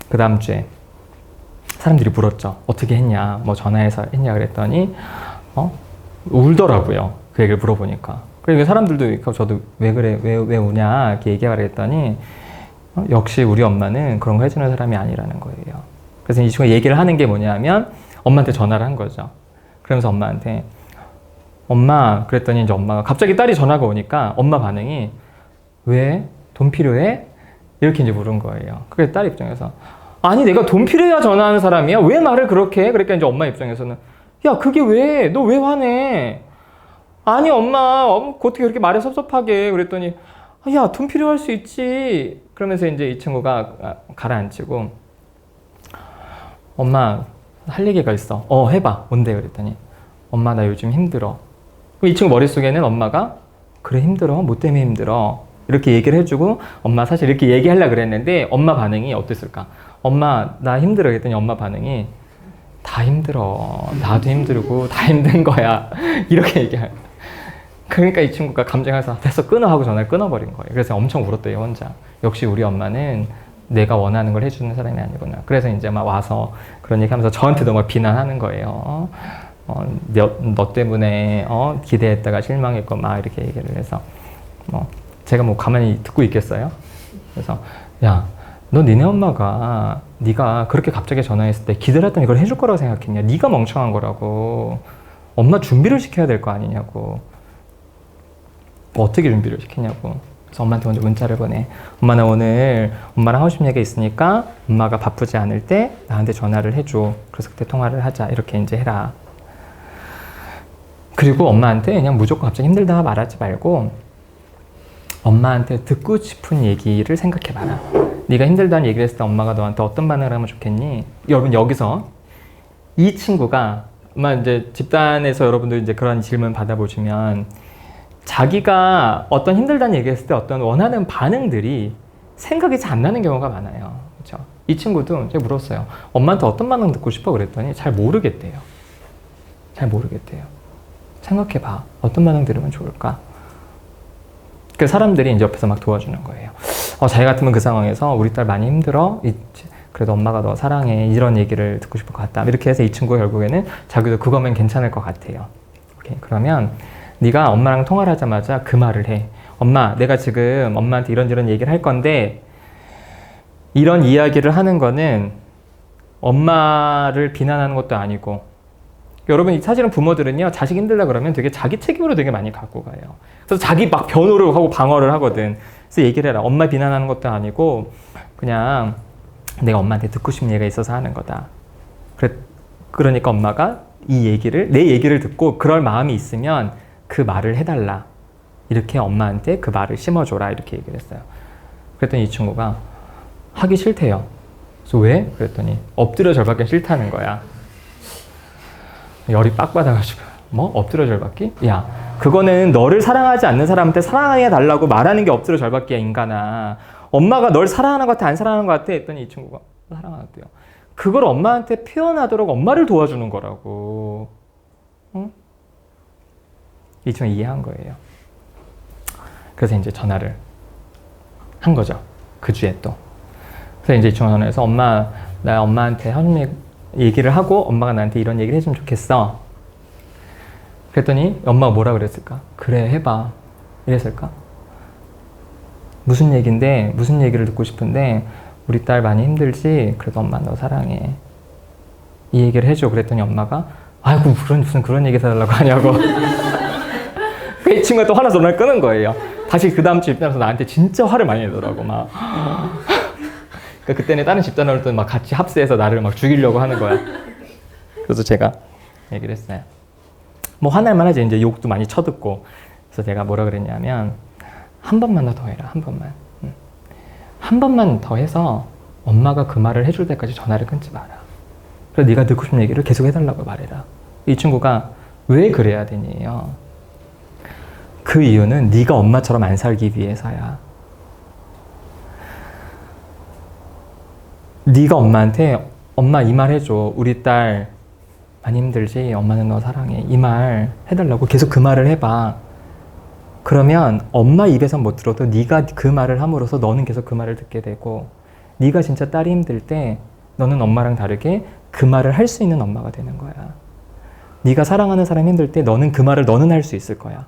그 다음 주에 사람들이 물었죠. 어떻게 했냐. 뭐 전화해서 했냐 그랬더니 울더라고요. 그 얘기를 물어보니까. 그러니까 사람들도 저도 왜 그래 왜 우냐 이렇게 얘기하라 했더니 역시 우리 엄마는 그런 거 해주는 사람이 아니라는 거예요. 그래서 이 친구가 얘기를 하는 게 뭐냐면 엄마한테 전화를 한 거죠. 그러면서 엄마한테 엄마 그랬더니 이제 엄마가 갑자기 딸이 전화가 오니까 엄마 반응이 왜? 돈 필요해? 이렇게 이제 물은 거예요. 그래서 딸 입장에서 아니 내가 돈 필요해야 전화하는 사람이야? 왜 말을 그렇게 해? 그러니까 이제 엄마 입장에서는 야 그게 왜? 너 왜 화내? 아니 엄마 어떻게 그렇게 말해 섭섭하게 그랬더니 야 돈 필요할 수 있지. 그러면서 이제 이 친구가 가라앉히고 엄마 할 얘기가 있어. 해봐. 뭔데? 그랬더니 엄마 나 요즘 힘들어. 이 친구 머릿속에는 엄마가 그래 힘들어? 뭐 때문에 힘들어? 이렇게 얘기를 해주고 엄마 사실 이렇게 얘기하려고 그랬는데 엄마 반응이 어땠을까? 엄마 나 힘들어 그랬더니 엄마 반응이 다 힘들어. 나도 힘들고 다 힘든 거야. 이렇게 얘기해요. 그러니까 이 친구가 감정해서 됐어 끊어 하고 전화를 끊어버린 거예요. 그래서 엄청 울었대요 혼자. 역시 우리 엄마는 내가 원하는 걸 해주는 사람이 아니구나. 그래서 이제 막 와서 그런 얘기 하면서 저한테도 막 비난하는 거예요. 너 때문에 기대했다가 실망했고 막 이렇게 얘기를 해서 제가 뭐 가만히 듣고 있겠어요? 그래서 야, 너 니네 엄마가 네가 그렇게 갑자기 전화했을 때 기대를 했더니 이걸 해줄 거라고 생각했냐? 네가 멍청한 거라고. 엄마 준비를 시켜야 될 거 아니냐고. 어떻게 준비를 시키냐고. 그래서 엄마한테 먼저 문자를 보내. 엄마 나 오늘 엄마랑 하고 싶은 얘기가 있으니까 엄마가 바쁘지 않을 때 나한테 전화를 해줘. 그래서 그때 통화를 하자. 이렇게 이제 해라. 그리고 엄마한테 그냥 무조건 갑자기 힘들다 말하지 말고 엄마한테 듣고 싶은 얘기를 생각해봐라. 네가 힘들다는 얘기를 했을 때 엄마가 너한테 어떤 반응을 하면 좋겠니? 여러분 여기서 이 친구가 아마 이제 집단에서 여러분들 이제 그런 질문 받아보시면 자기가 어떤 힘들다는 얘기를 했을 때 어떤 원하는 반응들이 생각이 잘 안 나는 경우가 많아요. 그렇죠? 이 친구도 제가 물었어요. 엄마한테 어떤 반응 듣고 싶어? 그랬더니 잘 모르겠대요. 잘 모르겠대요. 생각해봐. 어떤 반응 들으면 좋을까? 그 사람들이 이제 옆에서 막 도와주는 거예요. 자기 같으면 그 상황에서 우리 딸 많이 힘들어? 그래도 엄마가 너 사랑해. 이런 얘기를 듣고 싶을 것 같다. 이렇게 해서 이 친구가 결국에는 자기도 그거면 괜찮을 것 같아요. 오케이. 그러면 네가 엄마랑 통화를 하자마자 그 말을 해. 엄마, 내가 지금 엄마한테 이런저런 얘기를 할 건데 이런 이야기를 하는 거는 엄마를 비난하는 것도 아니고 여러분 사실은 부모들은요 자식 힘들다 그러면 되게 자기 책임으로 되게 많이 갖고 가요. 그래서 자기 막 변호를 하고 방어를 하거든. 그래서 얘기를 해라. 엄마 비난하는 것도 아니고 그냥 내가 엄마한테 듣고 싶은 얘기가 있어서 하는 거다. 그러니까 엄마가 이 얘기를 내 얘기를 듣고 그럴 마음이 있으면 그 말을 해달라. 이렇게 엄마한테 그 말을 심어줘라. 이렇게 얘기를 했어요. 그랬더니 이 친구가 하기 싫대요. 그래서 왜? 그랬더니 엎드려 절받기 싫다는 거야. 열이 빡 받아가지고 뭐? 엎드려 절받기? 야 그거는 너를 사랑하지 않는 사람한테 사랑해달라고 말하는 게 엎드려 절받기야 인간아. 엄마가 널 사랑하는 것 같아 안 사랑하는 것 같아? 했더니 이 친구가 사랑하대요. 그걸 엄마한테 표현하도록 엄마를 도와주는 거라고. 응? 이 친구가 이해한 거예요. 그래서 이제 전화를 한 거죠. 그 주에 또. 그래서 이제 이 친구가 전화해서 엄마 나 엄마한테 하는 얘기를 하고 엄마가 나한테 이런 얘기를 해주면 좋겠어. 그랬더니 엄마가 뭐라 그랬을까? 그래 해봐. 이랬을까? 무슨 얘기인데 무슨 얘기를 듣고 싶은데 우리 딸 많이 힘들지? 그래도 엄마 너 사랑해. 이 얘기를 해줘. 그랬더니 엄마가 아이고 무슨 그런 얘기 해달라고 하냐고. 이 친구가 또 화나서 전화를 끊은 거예요. 다시 그 다음 주 입장에서 나한테 진짜 화를 많이 내더라고 막. 그러니까 그때는 다른 집단원들도 막 같이 합세해서 나를 막 죽이려고 하는 거야. 그래서 제가 얘기를 했어요. 뭐 화날만 하지. 이제 욕도 많이 쳐듣고. 그래서 내가 뭐라 그랬냐면 한 번만 더 해라. 한 번만. 한 번만 더 해서 엄마가 그 말을 해줄 때까지 전화를 끊지 마라. 그래서 네가 듣고 싶은 얘기를 계속 해달라고 말해라. 이 친구가 왜 그래야 되니요? 그 그 이유는 네가 엄마처럼 안 살기 위해서야. 네가 엄마한테 엄마 이 말 해줘. 우리 딸 많이 힘들지? 엄마는 너 사랑해. 이 말 해달라고 계속 그 말을 해봐. 그러면 엄마 입에선 못 들어도 네가 그 말을 함으로써 너는 계속 그 말을 듣게 되고 네가 진짜 딸이 힘들 때 너는 엄마랑 다르게 그 말을 할 수 있는 엄마가 되는 거야. 네가 사랑하는 사람이 힘들 때 너는 그 말을 너는 할 수 있을 거야.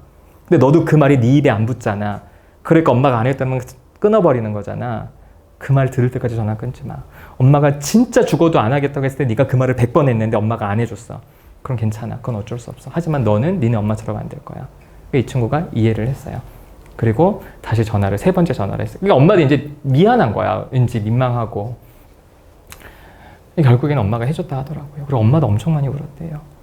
근데 너도 그 말이 네 입에 안 붙잖아. 그러니까 엄마가 안 했다면 끊어버리는 거잖아. 그 말 들을 때까지 전화 끊지 마. 엄마가 진짜 죽어도 안 하겠다고 했을 때 네가 그 말을 100번 했는데 엄마가 안 해줬어. 그럼 괜찮아. 그건 어쩔 수 없어. 하지만 너는 니네 엄마처럼 안 될 거야. 이 친구가 이해를 했어요. 그리고 다시 전화를 3번째 전화를 했어요. 그러니까 엄마도 이제 미안한 거야. 왠지 민망하고. 결국에는 엄마가 해줬다 하더라고요. 그리고 엄마도 엄청 많이 울었대요.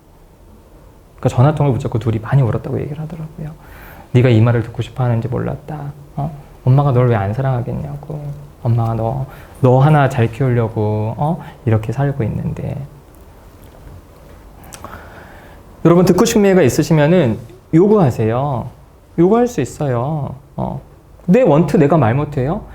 그러니까 전화통을 붙잡고 둘이 많이 울었다고 얘기를 하더라고요. 네가 이 말을 듣고 싶어 하는지 몰랐다. 엄마가 널 왜 안 사랑하겠냐고. 엄마가 너 하나 잘 키우려고 이렇게 살고 있는데. 여러분 듣고 싶은 얘기가 있으시면은 요구하세요. 요구할 수 있어요. 내 원투 내가 말 못해요?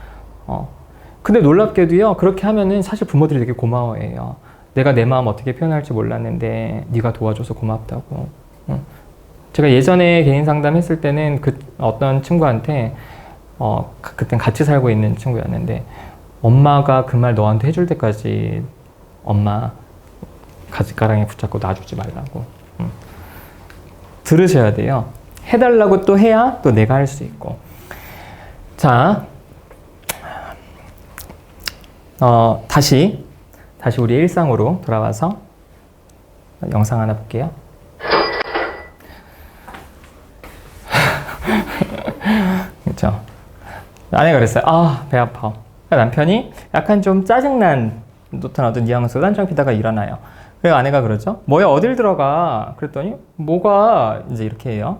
근데 놀랍게도요. 그렇게 하면은 사실 부모들이 되게 고마워해요. 내가 내 마음 어떻게 표현할지 몰랐는데 네가 도와줘서 고맙다고. 제가 예전에 개인 상담했을 때는 그 어떤 친구한테 그땐 같이 살고 있는 친구였는데 엄마가 그 말 너한테 해줄 때까지 엄마 가지가랑에 붙잡고 놔주지 말라고. 들으셔야 돼요. 해달라고 또 해야 또 내가 할 수 있고. 자, 다시 우리 일상으로 돌아와서 영상 하나 볼게요. 그렇죠? 아내가 그랬어요. 배 아파. 남편이 약간 좀 짜증난 듯한 어떤 뉘앙스로 딴청 피다가 일어나요. 그래서 아내가 그러죠. 뭐야 어딜 들어가? 그랬더니 뭐가 이제 이렇게 해요.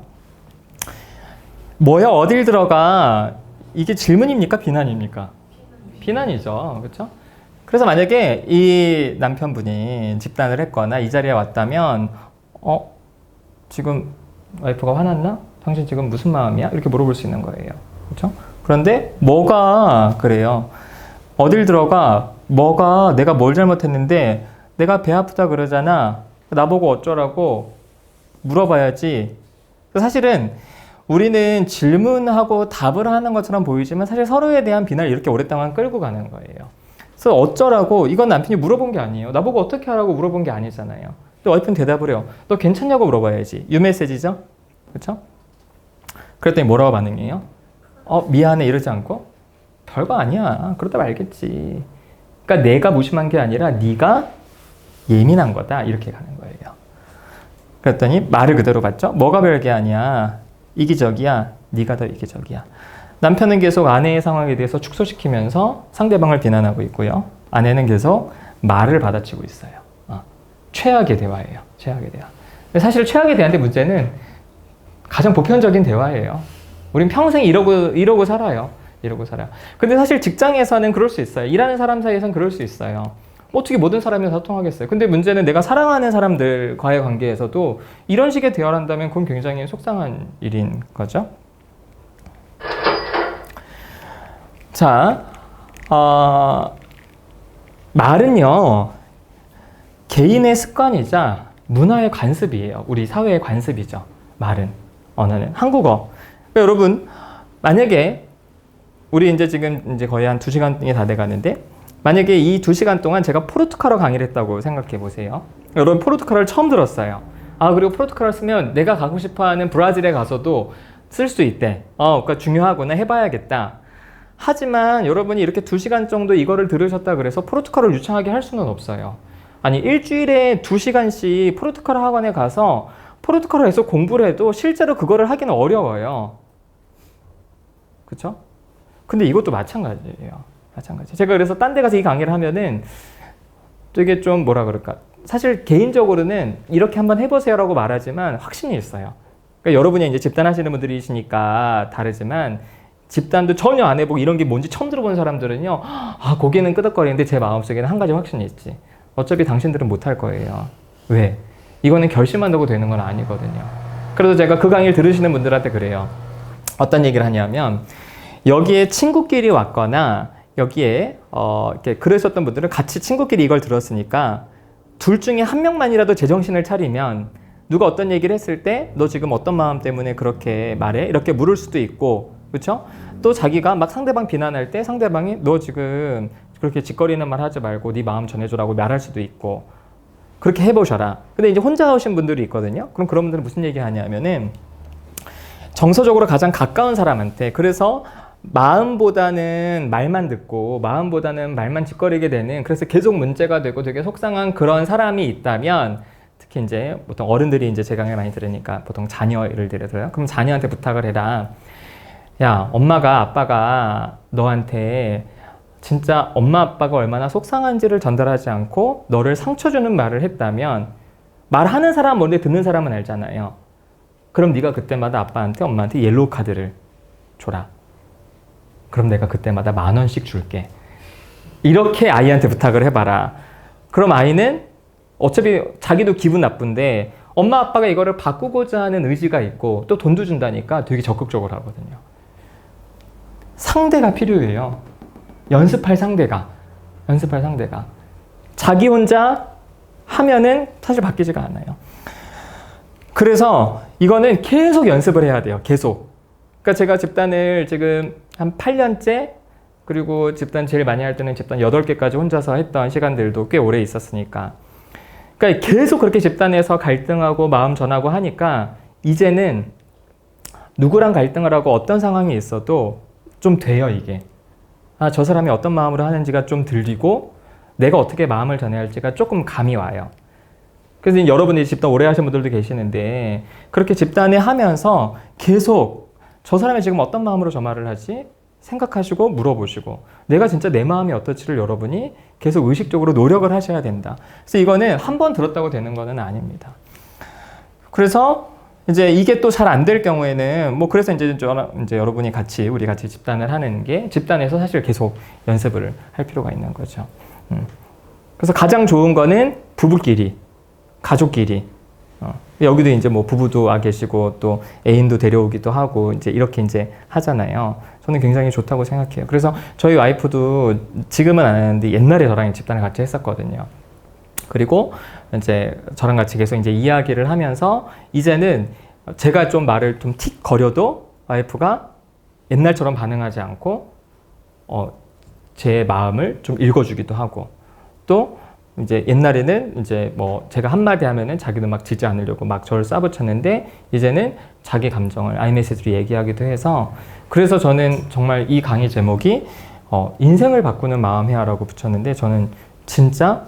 뭐야 어딜 들어가? 이게 질문입니까? 비난입니까? 비난이죠. 그렇죠? 그래서 만약에 이 남편분이 집단을 했거나 이 자리에 왔다면 지금 와이프가 화났나? 당신 지금 무슨 마음이야? 이렇게 물어볼 수 있는 거예요. 그렇죠? 그런데 뭐가 그래요? 어딜 들어가? 뭐가 내가 뭘 잘못했는데 내가 배 아프다 그러잖아. 나보고 어쩌라고 물어봐야지. 사실은 우리는 질문하고 답을 하는 것처럼 보이지만 사실 서로에 대한 비난을 이렇게 오랫동안 끌고 가는 거예요. 그래서 어쩌라고 이건 남편이 물어본 게 아니에요. 나보고 어떻게 하라고 물어본 게 아니잖아요. 또 와이프는 대답을 해요. 너 괜찮냐고 물어봐야지. 유메시지죠? 그렇죠? 그랬더니 뭐라고 반응해요? 미안해 이러지 않고 별거 아니야. 그러다 말겠지. 그러니까 내가 무심한 게 아니라 네가 예민한 거다. 이렇게 가는 거예요. 그랬더니 말을 그대로 받죠. 뭐가 별게 아니야. 이기적이야. 네가 더 이기적이야. 남편은 계속 아내의 상황에 대해서 축소시키면서 상대방을 비난하고 있고요. 아내는 계속 말을 받아치고 있어요. 최악의 대화예요. 최악의 대화. 근데 사실 최악의 대화인데 문제는 가장 보편적인 대화예요. 우린 평생 이러고 살아요. 이러고 살아요. 근데 사실 직장에서는 그럴 수 있어요. 일하는 사람 사이에서는 그럴 수 있어요. 어떻게 모든 사람이 다 통하겠어요. 근데 문제는 내가 사랑하는 사람들과의 관계에서도 이런 식의 대화를 한다면 그건 굉장히 속상한 일인 거죠. 자, 말은요, 개인의 습관이자 문화의 관습이에요. 우리 사회의 관습이죠. 말은, 언어는. 한국어. 그러니까 여러분, 만약에 우리 지금 거의 한 2시간이 다 돼가는데 만약에 이 2시간 동안 제가 포르투갈어 강의를 했다고 생각해 보세요. 여러분 포르투갈어를 처음 들었어요. 그리고 포르투갈어 쓰면 내가 가고 싶어하는 브라질에 가서도 쓸 수 있대. 그러니까 중요하구나. 해봐야겠다. 하지만 여러분이 이렇게 2시간 정도 이거를 들으셨다 그래서 포르투갈어를 유창하게 할 수는 없어요. 아니 일주일에 2시간씩 포르투갈어 학원에 가서 포르투갈어에서 공부를 해도 실제로 그거를 하기는 어려워요. 그쵸? 근데 이것도 마찬가지예요. 마찬가지. 제가 그래서 딴 데 가서 이 강의를 하면은 되게 좀 뭐라 그럴까. 사실 개인적으로는 이렇게 한번 해보세요라고 말하지만 확신이 있어요. 그러니까 여러분이 이제 집단 하시는 분들이시니까 다르지만 집단도 전혀 안 해보고 이런 게 뭔지 처음 들어본 사람들은요. 고개는 끄덕거리는데 제 마음속에는 한 가지 확신이 있지. 어차피 당신들은 못할 거예요. 왜? 이거는 결심한다고 되는 건 아니거든요. 그래서 제가 그 강의를 들으시는 분들한테 그래요. 어떤 얘기를 하냐면 여기에 친구끼리 왔거나 여기에 이렇게 글을 썼던 분들은 같이 친구끼리 이걸 들었으니까 둘 중에 한 명만이라도 제정신을 차리면 누가 어떤 얘기를 했을 때 너 지금 어떤 마음 때문에 그렇게 말해? 이렇게 물을 수도 있고, 그렇죠? 또 자기가 막 상대방 비난할 때 상대방이 너 지금 그렇게 짓거리는 말 하지 말고 네 마음 전해줘라고 말할 수도 있고, 그렇게 해보셔라. 근데 이제 혼자 오신 분들이 있거든요. 그럼 그런 분들은 무슨 얘기 하냐면은 정서적으로 가장 가까운 사람한테, 그래서 마음보다는 말만 듣고 마음보다는 말만 짓거리게 되는, 그래서 계속 문제가 되고 되게 속상한 그런 사람이 있다면, 특히 이제 보통 어른들이 이제 제 강의를 많이 들으니까 보통 자녀를 들어요. 그럼 자녀한테 부탁을 해라. 야, 엄마가 아빠가 너한테 진짜 엄마 아빠가 얼마나 속상한지를 전달하지 않고 너를 상처 주는 말을 했다면, 말하는 사람은 모르는데 듣는 사람은 알잖아요. 그럼 네가 그때마다 아빠한테 엄마한테 옐로우 카드를 줘라. 그럼 내가 그때마다 10,000원씩 줄게. 이렇게 아이한테 부탁을 해봐라. 그럼 아이는 어차피 자기도 기분 나쁜데 엄마 아빠가 이거를 바꾸고자 하는 의지가 있고 또 돈도 준다니까 되게 적극적으로 하거든요. 상대가 필요해요. 연습할 상대가. 자기 혼자 하면은 사실 바뀌지가 않아요. 그래서 이거는 계속 연습을 해야 돼요. 계속. 그러니까 제가 집단을 지금 한 8년째, 그리고 집단 제일 많이 할 때는 집단 8개까지 혼자서 했던 시간들도 꽤 오래 있었으니까. 그러니까 계속 그렇게 집단에서 갈등하고 마음 전하고 하니까 이제는 누구랑 갈등을 하고 어떤 상황이 있어도 좀 돼요, 이게. 아, 저 사람이 어떤 마음으로 하는지가 좀 들리고 내가 어떻게 마음을 전해야 할지가 조금 감이 와요. 그래서 여러분이 집단 오래 하신 분들도 계시는데 그렇게 집단에 하면서 계속 저 사람이 지금 어떤 마음으로 저 말을 하지? 생각하시고 물어보시고 내가 진짜 내 마음이 어떨지를 여러분이 계속 의식적으로 노력을 하셔야 된다. 그래서 이거는 한 번 들었다고 되는 거는 아닙니다. 그래서 이제 이게 또 잘 안 될 경우에는 그래서 이제 여러분이 우리 같이 집단을 하는 게 집단에서 사실 계속 연습을 할 필요가 있는 거죠. 그래서 가장 좋은 거는 부부끼리, 가족끼리. 여기도 이제 부부도 와 계시고 또 애인도 데려오기도 하고 이제 이렇게 이제 하잖아요. 저는 굉장히 좋다고 생각해요. 그래서 저희 와이프도 지금은 안 하는데 옛날에 저랑 집단을 같이 했었거든요. 그리고 이제 저랑 같이 계속 이제 이야기를 하면서 이제는 제가 좀 말을 좀 틱 거려도 와이프가 옛날처럼 반응하지 않고 제 마음을 좀 읽어주기도 하고, 또 이제 옛날에는 이제 제가 한마디 하면은 자기도 막 지지 않으려고 막 저를 싸붙였는데 이제는 자기 감정을 아이메시지로 얘기하기도 해서, 그래서 저는 정말 이 강의 제목이 인생을 바꾸는 마음 헤아라고 붙였는데, 저는 진짜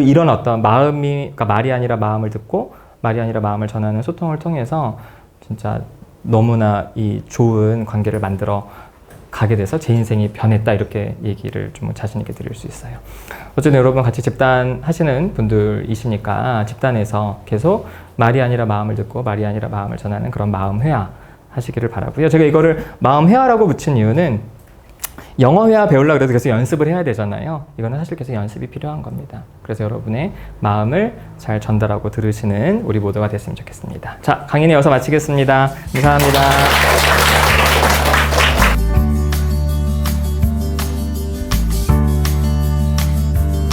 이런 어떤 그러니까 말이 아니라 마음을 듣고 말이 아니라 마음을 전하는 소통을 통해서 진짜 너무나 이 좋은 관계를 만들어 가게 돼서 제 인생이 변했다, 이렇게 얘기를 좀 자신 있게 드릴 수 있어요. 어쨌든 여러분 같이 집단 하시는 분들이시니까 집단에서 계속 말이 아니라 마음을 듣고 말이 아니라 마음을 전하는 그런 마음 회화 하시기를 바라고요. 제가 이거를 마음 회화라고 붙인 이유는 영어 회화 배우려고 그래도 계속 연습을 해야 되잖아요. 이거는 사실 계속 연습이 필요한 겁니다. 그래서 여러분의 마음을 잘 전달하고 들으시는 우리 모두가 됐으면 좋겠습니다. 자, 강연에 이어서 마치겠습니다. 감사합니다.